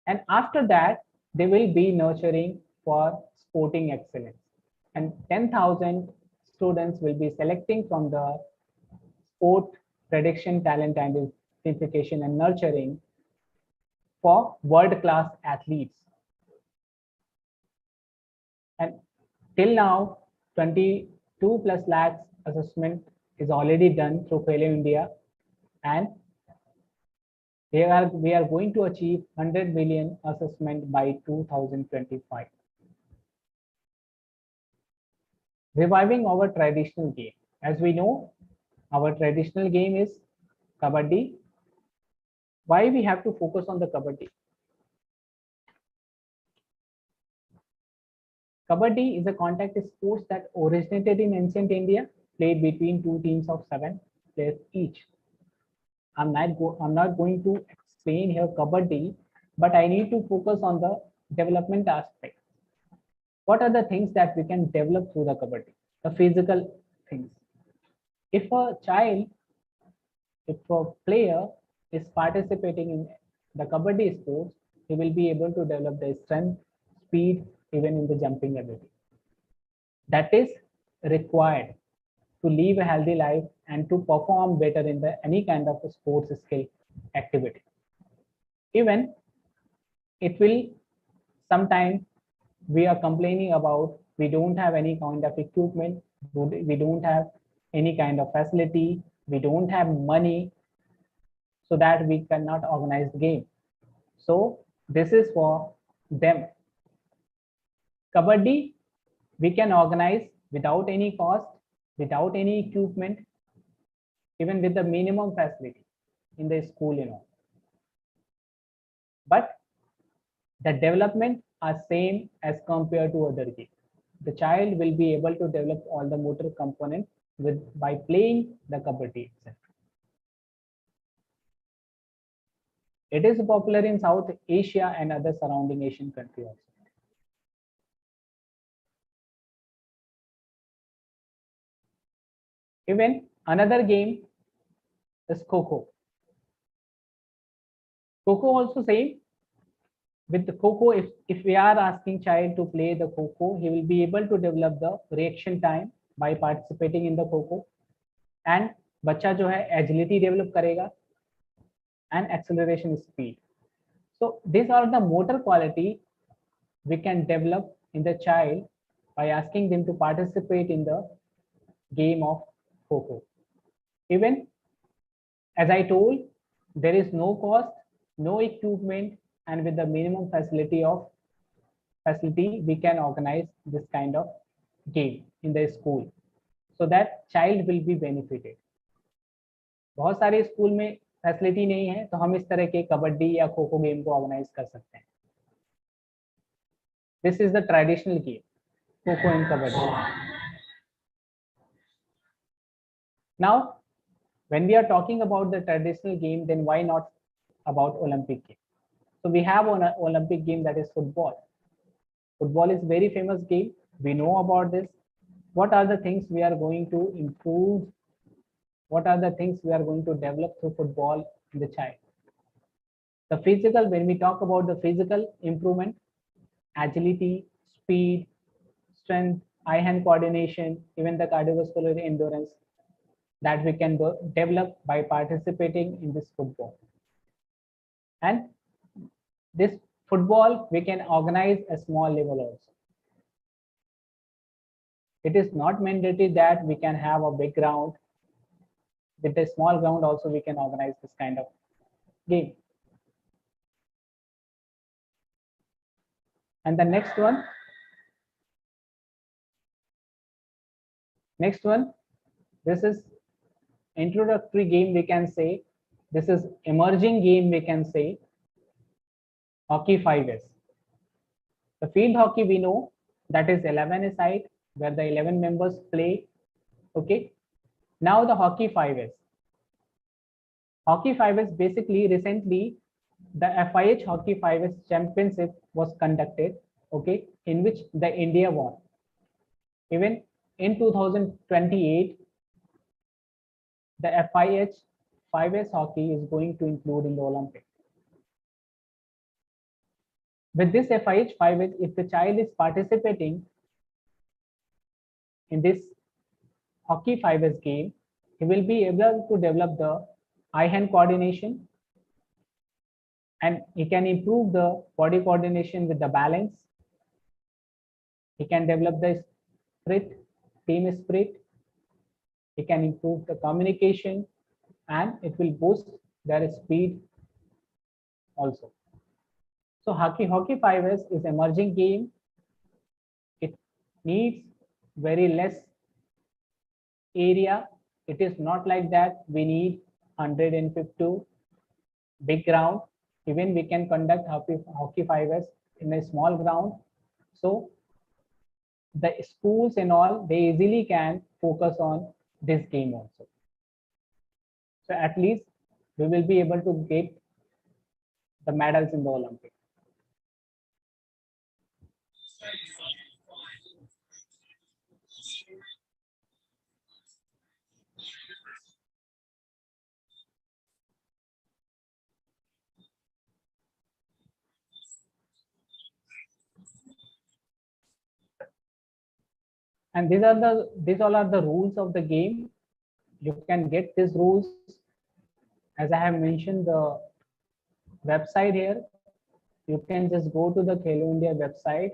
And after that, they will be nurturing for sporting excellence. And 10,000 students will be selecting from the sport prediction, talent identification, and nurturing for world-class athletes. And till now, 22 plus lakhs assessment is already done through Khelo India, and we are going to achieve 100 million assessment by 2025. Reviving our traditional game. As we know, our traditional game is Kabaddi. Why we have to focus on the Kabaddi? Kabaddi is a contact sport that originated in ancient India, played between two teams of 7 players each. I'm not going to explain here Kabaddi, but I need to focus on the development aspect. What are the things that we can develop through the Kabaddi? The physical things. If a player is participating in the Kabaddi sports, he will be able to develop the strength, speed, even in the jumping ability. That is required to live a healthy life and to perform better in any kind of a sports skill activity. Even it will sometimes we are complaining about we don't have any kind of equipment, we don't have any kind of facility, we don't have money, so that we cannot organize the game. So this is for them. Kabaddi we can organize without any cost, without any equipment, even with the minimum facility in the school, but the development are same as compared to other games. The child will be able to develop all the motor components by playing the kabaddi itself. It is popular in South Asia and other surrounding Asian countries also. Even another game is Kho. Kho also same. With the Kho, if we are asking child to play the Kho, he will be able to develop the reaction time by participating in the Kho, and बच्चा जो है agility develop करेगा and acceleration speed. So these are the motor quality we can develop in the child by asking them to participate in the game of Kho. Even as I told, there is no cost, no equipment, and with the minimum facility, we can organize this kind of game in the school so that child will be benefited. बहुत सारे school में facility नहीं है, तो हम इस तरह के कबड्डी या खो खो गेम को ऑर्गेनाइज कर सकते हैं. This is the traditional game, Kho and Kabaddi. Now, when we are talking about the traditional game, then why not about Olympic game? So we have an Olympic game, that is football. Football is very famous game. We know about this. What are the things we are going to improve? What are the things we are going to develop through football in the child? The physical, when we talk about the physical improvement, agility, speed, strength, eye-hand coordination, even the cardiovascular endurance, that we can develop by participating in this football. And this football, we can organize a small level also. It is not mandatory that we can have a big ground. With a small ground also, we can organize this kind of game. And the next one, this is introductory game, we can say. This is emerging game, we can say. Hockey 5S. The field hockey we know, that is 11-a-side, where the 11 members play. Okay. Now the hockey 5S. Hockey 5S, basically recently the FIH Hockey 5S Championship was conducted, okay, in which the India won. Even in 2028, the FIH 5S hockey is going to include in the Olympics. With this FIH 5S, if the child is participating in this hockey 5S game, he will be able to develop the eye-hand coordination, and he can improve the body coordination with the balance. He can develop the spirit, team spirit. He can improve the communication, and it will boost their speed also. So hockey 5S is emerging game. It needs very less area. It is not like that we need 150 big ground. Even we can conduct hockey 5S in a small ground. So the schools and all, they easily can focus on this game also. So at least we will be able to get the medals in the Olympics. And these all are the rules of the game. You can get these rules, as I have mentioned, the website here. You can just go to the Khelo India website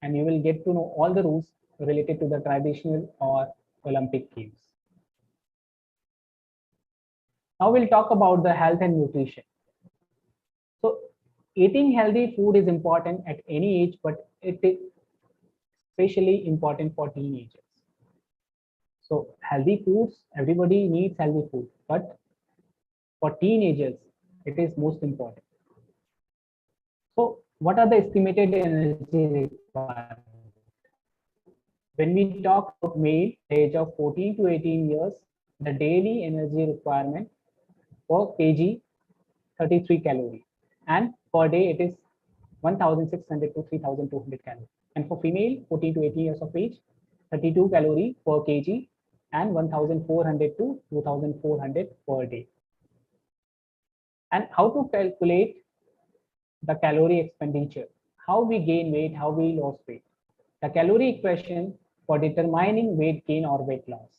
and you will get to know all the rules related to the traditional or Olympic games. Now we'll talk about the health and nutrition. So eating healthy food is important at any age, but it is especially important for teenagers. So healthy foods, everybody needs healthy food, but for teenagers, it is most important. So what are the estimated energy requirements? When we talk about male age of 14 to 18 years, the daily energy requirement per kg 33 calories, and per day it is 1600 to 3200 calories. And for female 14 to 18 years of age, 32 calories per kg and 1400 to 2400 per day. And how to calculate the calorie expenditure, how we gain weight, how we lose weight. The calorie equation for determining weight gain or weight loss.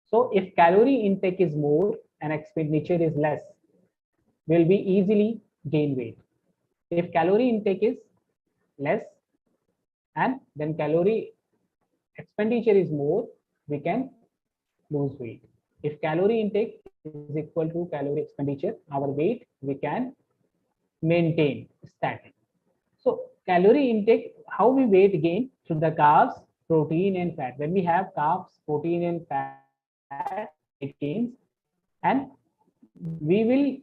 So if calorie intake is more and expenditure is less, will be easily gain weight. If calorie intake is less and then calorie expenditure is more, we can lose weight. If calorie intake is equal to calorie expenditure, our weight we can maintain static. So calorie intake, how we weight gain? Through the carbs, protein and fat. When we have carbs, protein and fat, it gains, and we will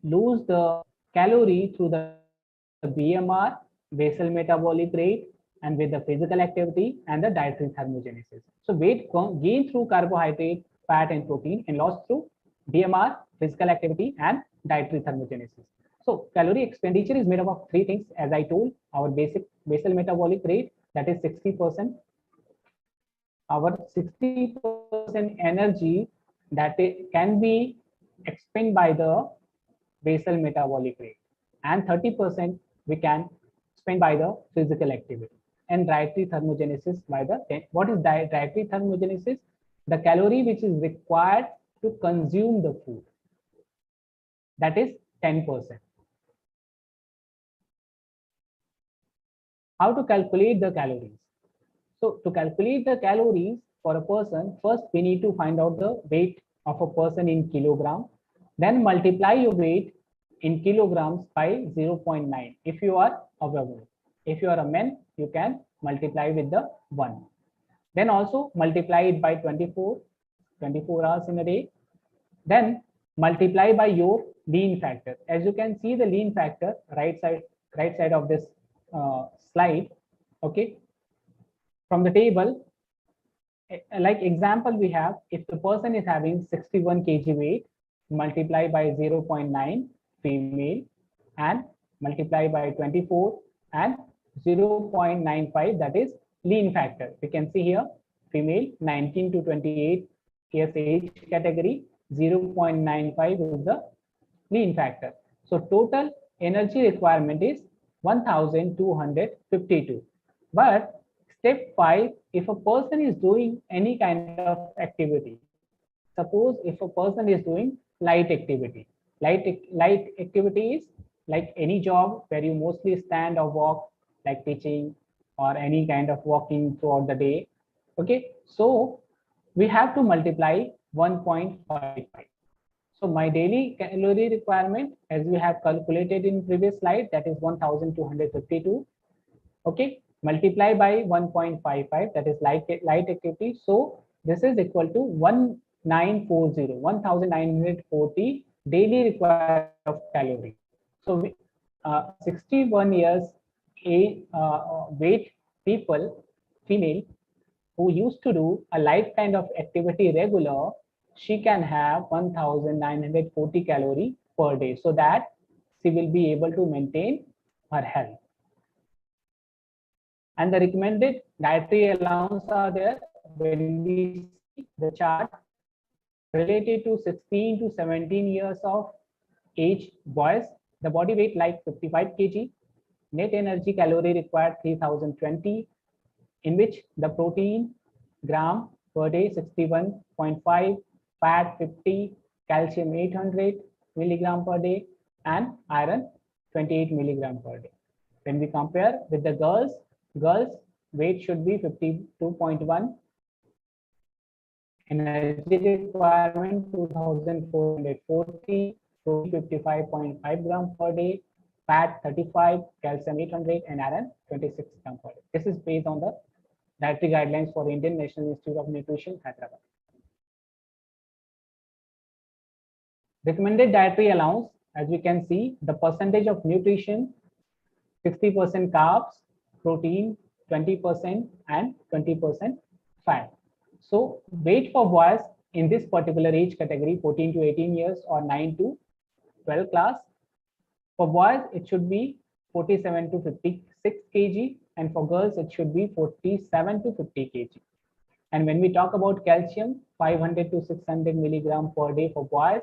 lose the calorie through the BMR, basal metabolic rate, and with the physical activity and the dietary thermogenesis. So weight gain through carbohydrate, fat and protein, and loss through BMR, physical activity, and dietary thermogenesis. So calorie expenditure is made up of three things, as I told: our basic basal metabolic rate, that is 60%, our 60% energy that can be expended by the basal metabolic rate, and 30% we can spend by the physical activity, and dietary thermogenesis by the what is dietary thermogenesis? The calorie which is required to consume the food, that is 10%. How to calculate the calories? So to calculate the calories for a person, first we need to find out the weight of a person in kilogram, then multiply your weight in kilograms by 0.9 if you are a woman. If you are a man, you can multiply with the 1. Then also multiply it by 24 hours in a day. Then multiply by your lean factor. As you can see the lean factor, right side of this slide. Okay, from the table, like example we have, if the person is having 61 kg weight, multiply by 0.9 female, and multiply by 24 and 0.95, that is lean factor. We can see here female 19 to 28 years age category, 0.95 is the lean factor. So total energy requirement is 1252. But step 5, if a person is doing any kind of activity, suppose if a person is doing light activity, light activity is like any job where you mostly stand or walk, like teaching or any kind of walking throughout the day. Okay, so we have to multiply 1.55. So my daily calorie requirement, as we have calculated in previous slide, that is 1252. Okay, multiply by 1.55, that is light activity. So this is equal to 1940 daily required of calorie. So 61 years age weight people, female, who used to do a light kind of activity regular, she can have 1940 calorie per day, so that she will be able to maintain her health. And the recommended dietary allowance are there. When we see the chart related to 16 to 17 years of age boys, the body weight like 55 kg, net energy calorie required 3020, in which the protein gram per day 61.5, fat 50, calcium 800 milligram per day, and iron 28 milligram per day. When we compare with the girls weight should be 52.1, energy requirement 2440, protein 55.5 gram per day, fat 35, calcium 800, and iron 26 gram per day. This is based on the dietary guidelines for Indian National Institute of Nutrition, Hyderabad. Recommended dietary allowance, as we can see, the percentage of nutrition, 60% carbs, protein 20%, and 20% fat. So weight for boys in this particular age category, 14 to 18 years or 9 to 12 class. For boys, it should be 47 to 56 kg, and for girls, it should be 47 to 50 kg. And when we talk about calcium, 500 to 600 milligram per day for boys,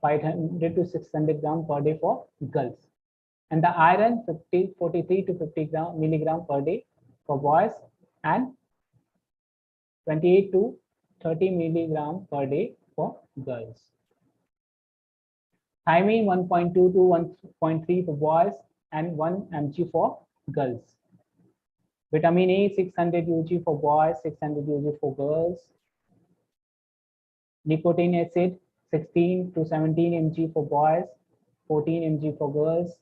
500 to 600 gram per day for girls. And the iron, 43 to 50 milligram per day for boys, and 28 to 30 milligram per day for girls. Thiamine 1.2 to 1.3 for boys and 1 mg for girls. Vitamin A 600 UG for boys, 600 UG for girls. Nicotinic acid 16 to 17 mg for boys, 14 mg for girls.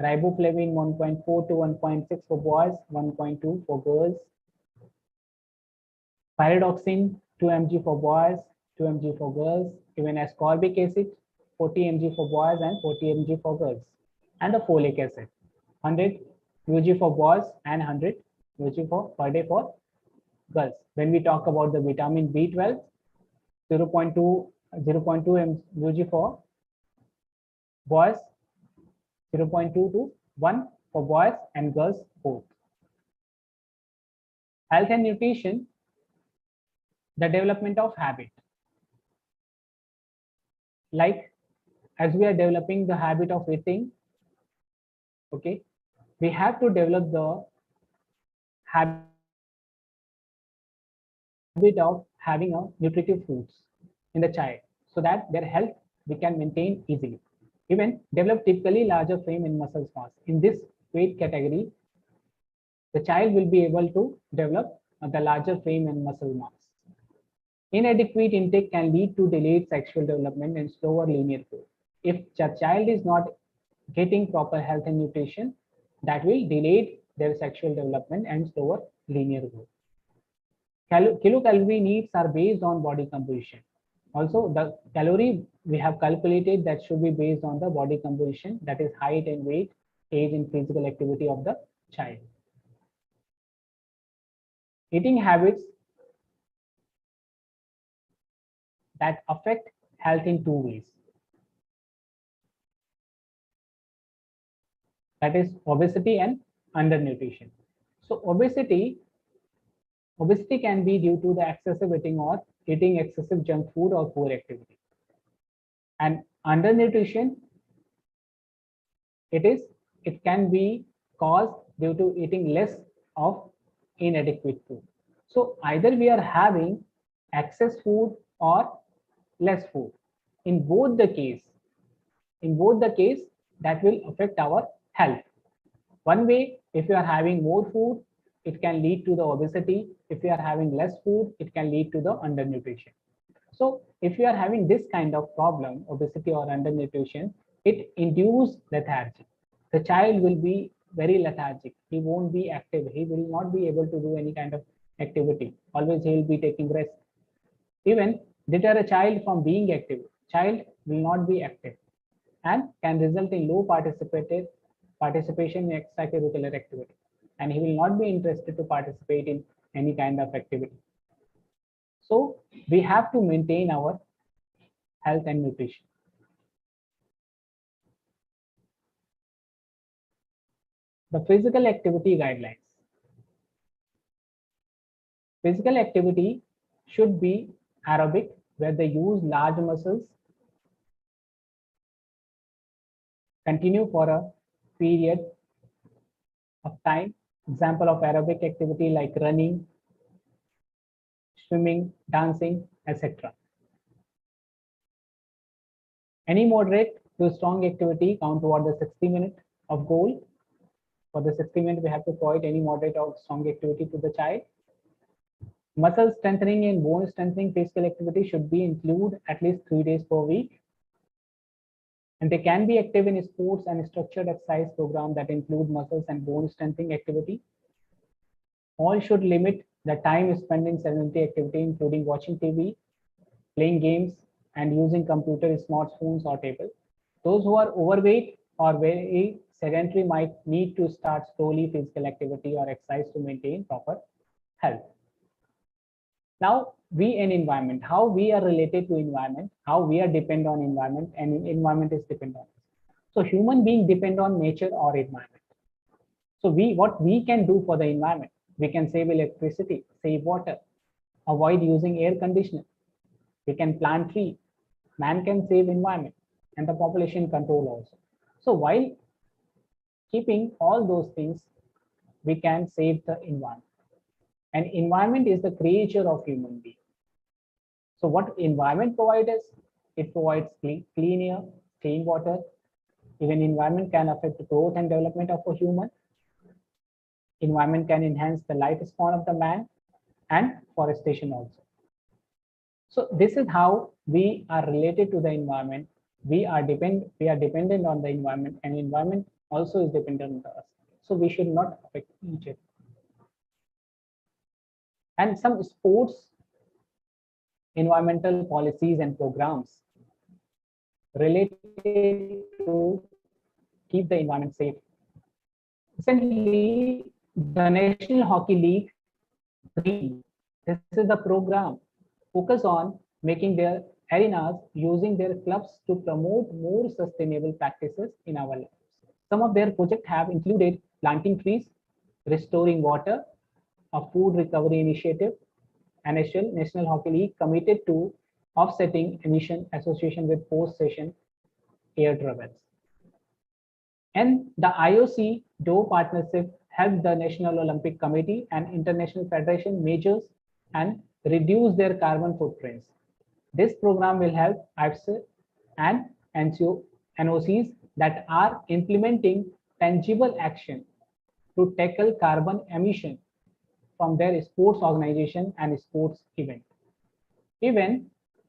Riboflavin 1.4 to 1.6 for boys, 1.2 for girls. Pyridoxine 2 mg for boys, 2 mg for girls. Even ascorbic acid 40 mg for boys and 40 mg for girls. And the folic acid 100 UG for boys and 100 UG per day for girls. When we talk about the vitamin B12, 0.2 UG for boys, 0.2 to 1 for boys and girls both. Health and nutrition, the development of habit. Like as we are developing the habit of eating, okay, we have to develop the habit of having a nutritive foods in the child so that their health we can maintain easily. Even develop typically larger frame and muscle mass. In this weight category, the child will be able to develop the larger frame and muscle mass. Inadequate intake can lead to delayed sexual development and slower linear growth. If the child is not getting proper health and nutrition, that will delay their sexual development and slower linear growth. Kilocalorie needs are based on body composition. Also, the calorie we have calculated that should be based on the body composition, that is height and weight, age and physical activity of the child. Eating habits that affect health in two ways. That is obesity and undernutrition. So obesity can be due to the excessive eating or eating excessive junk food or poor activity. And undernutrition, it can be caused due to eating less of inadequate food. So either we are having excess food or less food. In both the case, that will affect our health. One way, if you are having more food, it can lead to the obesity. If you are having less food, it can lead to the undernutrition. So if you are having this kind of problem, obesity or undernutrition, it induces lethargy. The child will be very lethargic. He won't be active. He will not be able to do any kind of activity. Always he will be taking rest. Even deter a child from being active. Child will not be active and can result in low participation in extracurricular activity. And he will not be interested to participate in any kind of activity. So we have to maintain our health and nutrition. The physical activity guidelines. Physical activity should be aerobic, where they use large muscles, continue for a period of time. Example of aerobic activity like running, swimming, dancing, etc. Any moderate to strong activity count toward the 60 minutes of goal. For this experiment, we have to provide any moderate or strong activity to the child. Muscle strengthening and bone strengthening physical activity should be included at least 3 days per week. And they can be active in sports and structured exercise program that include muscles and bone strengthening activity. All should limit the time spent in sedentary activity, including watching TV, playing games, and using computer, smartphones, or table. Those who are overweight or very sedentary might need to start slowly physical activity or exercise to maintain proper health. Now, we in environment, how we are related to environment, how we are depend on environment, and environment is depend on us. So human being depend on nature or environment. So what we can do for the environment, we can save electricity, save water, avoid using air conditioner. We can plant tree. Man can save environment and the population control also. So while keeping all those things, we can save the environment. And environment is the creature of human being. So what environment provides us? It provides clean air, clean water. Even environment can affect the growth and development of a human. Environment can enhance the lifespan of the man and forestation also. So this is how we are related to the environment. We are dependent on the environment, and environment also is dependent on us. So we should not affect each other. And some sports environmental policies and programs related to keep the environment safe. Recently, the National Hockey League, this is the program focus on making their arenas using their clubs to promote more sustainable practices in our lives. Some of their projects have included planting trees, restoring water, a food recovery initiative. NHL, National Hockey League, committed to offsetting emission association with post-session air travels. And the IOC DOE partnership helped the National Olympic Committee and International Federation measures and reduce their carbon footprints. This program will help IFC and NOCs that are implementing tangible action to tackle carbon emission from their sports organization and sports event. Even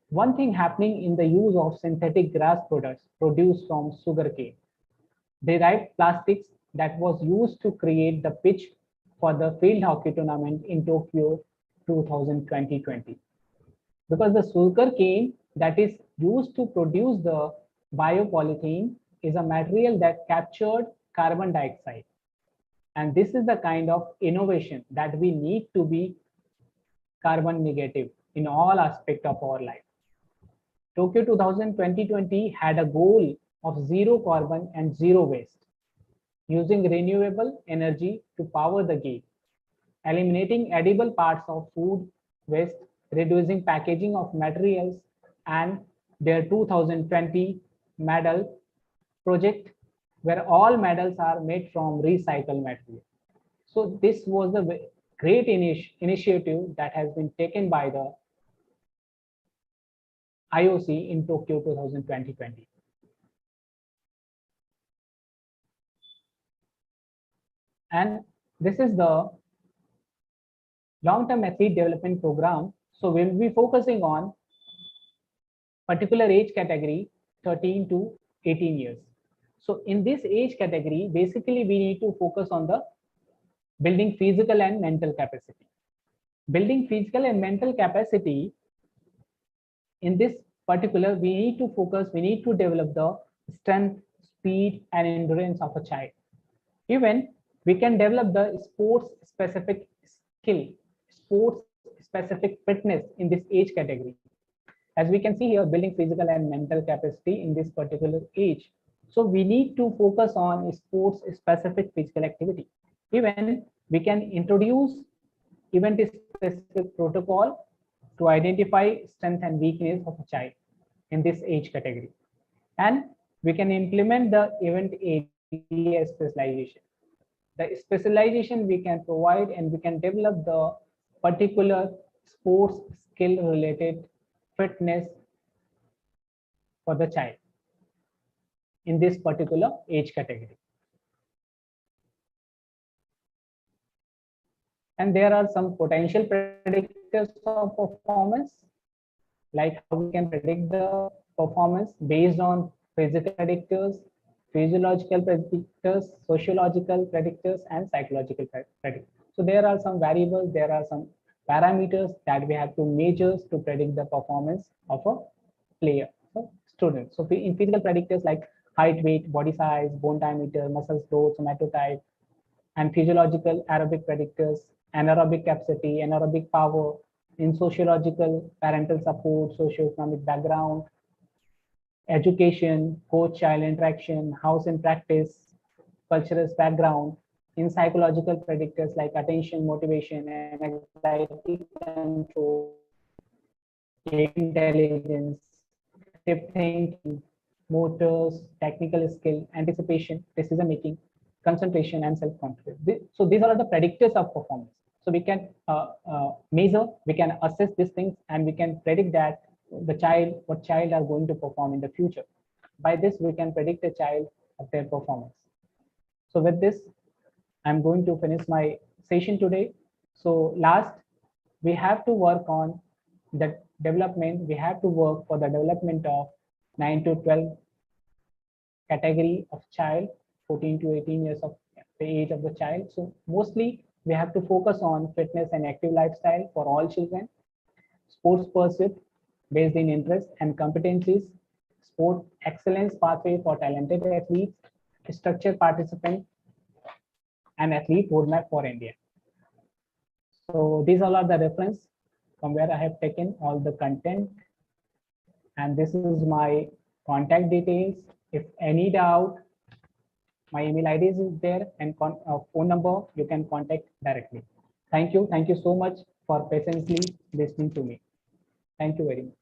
one thing happening in the use of synthetic grass products produced from sugarcane, derived plastics that was used to create the pitch for the field hockey tournament in Tokyo 2020. Because the sugarcane that is used to produce the biopolythene is a material that captured carbon dioxide. And this is the kind of innovation that we need to be carbon negative in all aspects of our life. Tokyo 2020 had a goal of zero carbon and zero waste, using renewable energy to power the game, eliminating edible parts of food waste, reducing packaging of materials, and their 2020 medal project where all medals are made from recycled material. So this was the great initiative that has been taken by the IOC in Tokyo 2020. And this is the long-term athlete development program. So we'll be focusing on particular age category 13 to 18 years. So in this age category, basically we need to focus on the building physical and mental capacity. Building physical and mental capacity in this particular, we need to focus, we need to develop the strength, speed, and endurance of a child. Even we can develop the sports specific skill, sports specific fitness in this age category. As we can see here, building physical and mental capacity in this particular age. So we need to focus on sports specific physical activity. Even we can introduce event specific protocol to identify strength and weakness of a child in this age category. And we can implement the event area specialization. The specialization we can provide, and we can develop the particular sports skill related fitness for the child in this particular age category. And there are some potential predictors of performance, like how we can predict the performance based on physical predictors, physiological predictors, sociological predictors, and psychological predictors. So there are some variables, there are some parameters that we have to measure to predict the performance of a player, so student. So in physical predictors like height, weight, body size, bone diameter, muscle growth, somatotype, and physiological aerobic predictors, anaerobic capacity, anaerobic power, in sociological, parental support, socioeconomic background, education, coach-child interaction, house in practice, cultural background, in psychological predictors like attention, motivation, anxiety control, intelligence, creative thinking, motors, technical skill, anticipation, decision making, concentration, and self confidence. So these are the predictors of performance. So we can measure, we can assess these things, and we can predict that what child are going to perform in the future. By this, we can predict a child of their performance. So with this, I'm going to finish my session today. So last, we have to work on the development. We have to work for the development of 9 to 12 category of child, 14 to 18 years of the age of the child. So mostly we have to focus on fitness and active lifestyle for all children, sports pursuit based in interest and competencies, sport excellence pathway for talented athletes, structured participant, and athlete roadmap for India. So these all are the reference from where I have taken all the content, and this is my contact details. If any doubt, my email ID is there, and phone number, you can contact directly. Thank you. Thank you so much for patiently listening to me. Thank you very much.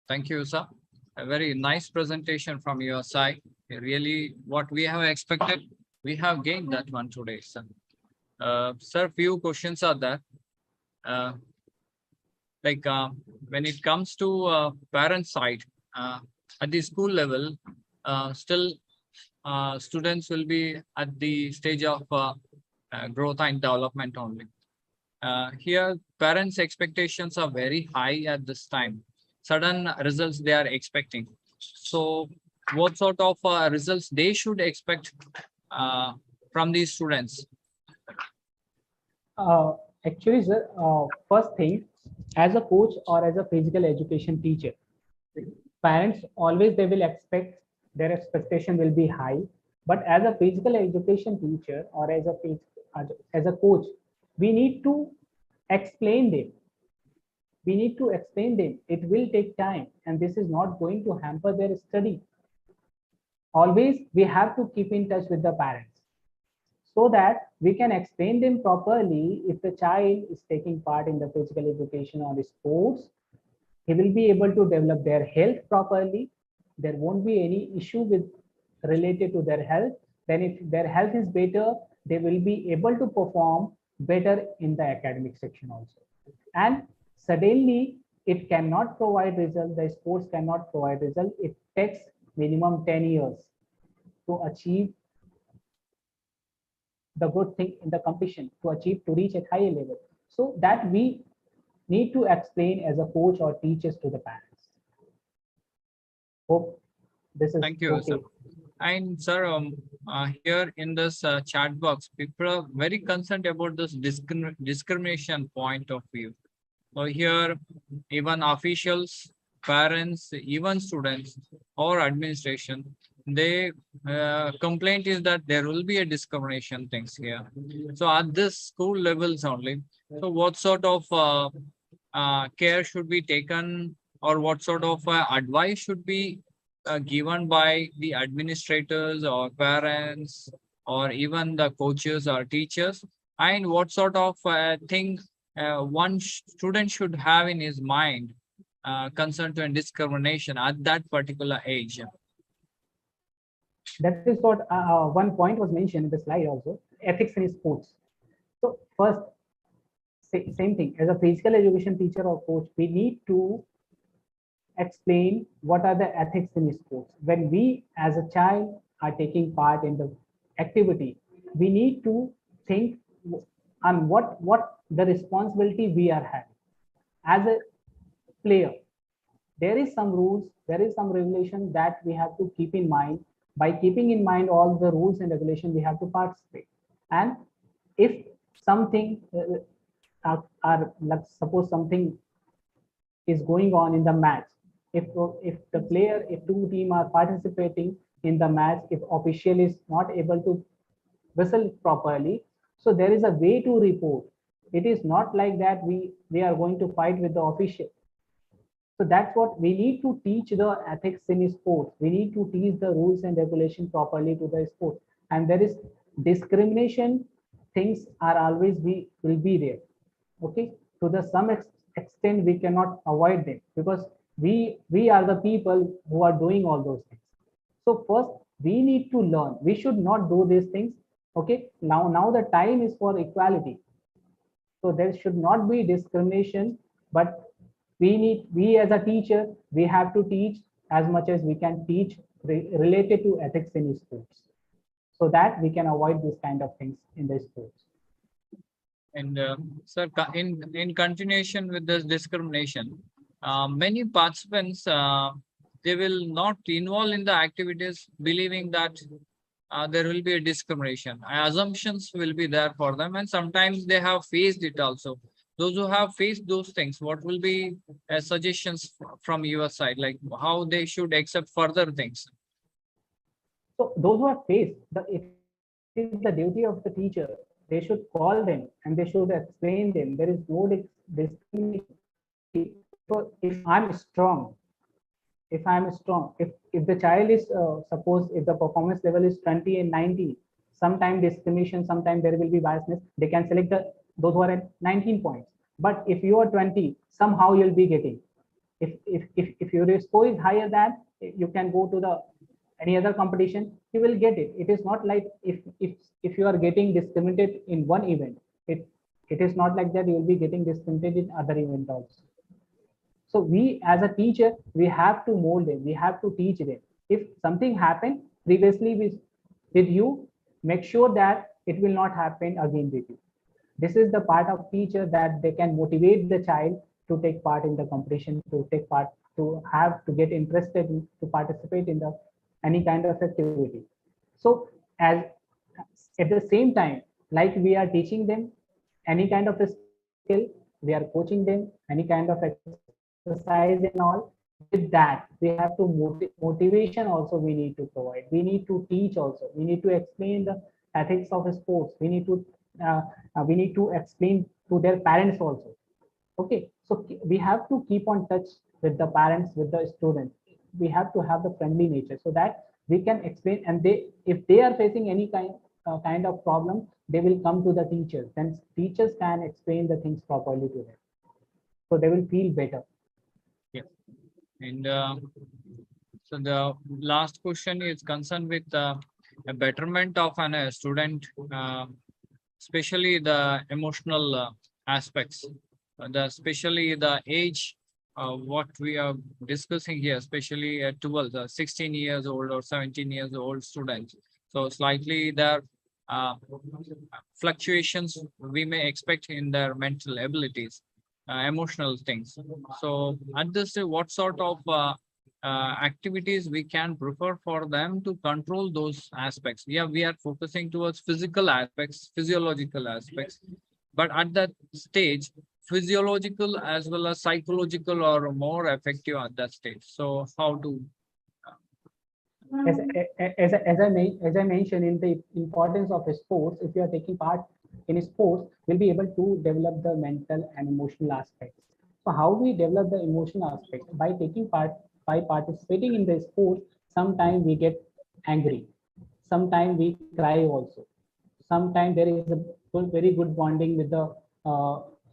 Thank you, sir. A very nice presentation from your side. Really, what we have expected, we have gained that one today, sir. Sir, few questions are there. When it comes to parent side, at the school level, still students will be at the stage of growth and development only. Here, parents' expectations are very high at this time. Sudden results they are expecting. So, what sort of results they should expect from these students? Actually, sir, first thing, as a coach or as a physical education teacher, parents always they will expect, their expectation will be high. But as a physical education teacher or as a coach, we need to explain them. We need to explain them. It will take time, and this is not going to hamper their study. Always, we have to keep in touch with the parents so that we can explain them properly. If the child is taking part in the physical education or the sports, he will be able to develop their health properly. There won't be any issue with related to their health. Then if their health is better, they will be able to perform better in the academic section also. And suddenly it cannot provide result, the sports cannot provide result. It takes minimum 10 years to achieve the good thing in the competition, to reach at higher level. So that we need to explain as a coach or teachers to the parents. Hope this is Thank you, okay. sir. And sir, here in this chat box, people are very concerned about this discrimination point of view. So here, even officials, parents, even students or administration, they complaint is that there will be a discrimination things here. So at this school levels only, so what sort of care should be taken, or what sort of advice should be given by the administrators or parents or even the coaches or teachers, and what sort of thing one student should have in his mind concerned to discrimination at that particular age? That is what one point was mentioned in the slide also, ethics in sports. So first, same thing, as a physical education teacher or coach, we need to explain what are the ethics in sports. When we as a child are taking part in the activity, we need to think on what the responsibility we are having as a player. There is some rules, there is some regulation that we have to keep in mind. By keeping in mind all the rules and regulation, we have to participate. And if something let's suppose something is going on in the match, if the player, if two team are participating in the match, if official is not able to whistle properly, so there is a way to report. It is not like that we are going to fight with the official. So that's what we need to teach the ethics in sports. We need to teach the rules and regulation properly to the sport. And there is discrimination things are always will be there. Okay, to the some extent we cannot avoid them because we are the people who are doing all those things. So first we need to learn. We should not do these things. Okay, now the time is for equality. So there should not be discrimination, but we as a teacher, we have to teach as much as we can teach related to ethics in sports, so that we can avoid this kind of things in the sports. And sir, in continuation with this discrimination, many participants they will not involve in the activities, believing that there will be a discrimination. Assumptions will be there for them, and sometimes they have faced it also. Those who have faced those things, what will be suggestions from your side, like how they should accept further things? So those who have faced it is the duty of the teacher. They should call them and they should explain them. There is no discrimination. So if I'm strong, if the child is suppose if the performance level is 20 and 90, sometime discrimination, sometime there will be biasness. They can select those who are at 19 points. But if you are 20, somehow you'll be getting. If your score is higher than, you can go to the any other competition, you will get it. It is not like if you are getting discriminated in one event, it is not like that you will be getting discriminated in other event also. So we as a teacher, we have to mold them, we have to teach them. If something happened previously with you, make sure that it will not happen again with you. This is the part of teacher, that they can motivate the child to take part in the competition, to take part, to get interested in, to participate in the any kind of activity. So as at the same time, like we are teaching them any kind of a skill, we are coaching them any kind of exercise and all. With that, we have to motivation also we need to provide. We need to teach also. We need to explain the ethics of sports. We need to explain to their parents also. Okay, so we have to keep on touch with the parents, with the students. We have to have the friendly nature so that we can explain, and if they are facing any kind of problem, they will come to the teachers. Then teachers can explain the things properly to them, so they will feel better. Yeah. And so the last question is concerned with a betterment of a student, especially the emotional aspects, especially the age. What we are discussing here, especially at 12, 16 years old or 17 years old students. So slightly their fluctuations we may expect in their mental abilities, emotional things. So at this, what sort of activities we can prefer for them to control those aspects? Yeah, we are focusing towards physical aspects, physiological aspects, but at that stage, physiological as well as psychological are more effective at that stage. So how to as I mentioned in the importance of sports, if you are taking part in sports, we'll be able to develop the mental and emotional aspects. So how we develop the emotional aspect? By taking part, by participating in the sport, sometimes we get angry, sometimes we cry also, sometimes there is a very good bonding with the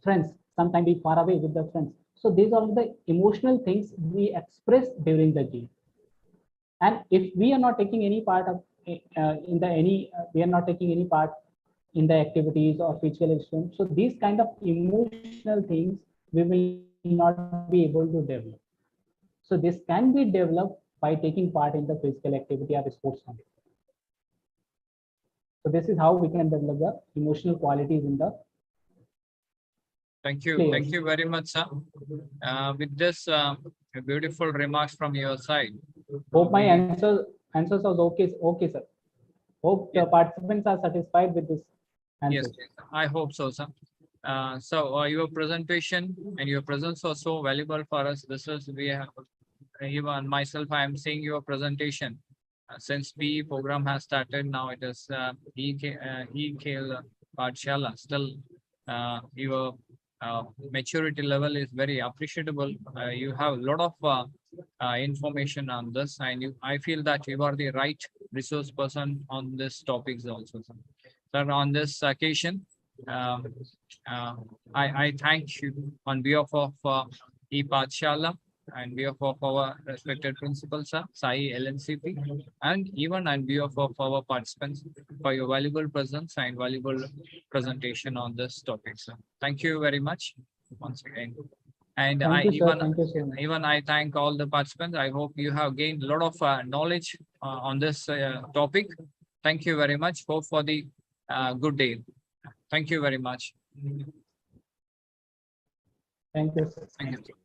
friends, sometimes we far away with the friends. So these are the emotional things we express during the game. And if we are not taking any part of in the any we are not taking any part in the activities or physical experience, so these kind of emotional things we will not be able to develop. So this can be developed by taking part in the physical activity or sports only. So this is how we can develop the emotional qualities in the Thank you. players. Thank you very much, sir. With this beautiful remarks from your side. Hope my answers was okay. Okay, sir. Hope the participants are satisfied with this Yes, answers. I hope so, sir. Your presentation and your presence was so valuable for us. This is we have even myself. I am seeing your presentation since PE program has started. Now it is E-Khel Pathshala. Still, your maturity level is very appreciable. You have a lot of information on this, and I feel that you are the right resource person on this topics also, sir. Sir, on this occasion, um, uh, I thank you on behalf of Pathshala and behalf of our respected principal, sir, Sai LNCP, and even on behalf of our participants for your valuable presence and valuable presentation on this topic, sir. Thank you very much once again. And Thank I you, sir. even Thank you so much. even I thank all the participants. I hope you have gained a lot of knowledge on this topic. Thank you very much. Hope for the good day. Thank you very much. Thank you, sir. Thank you.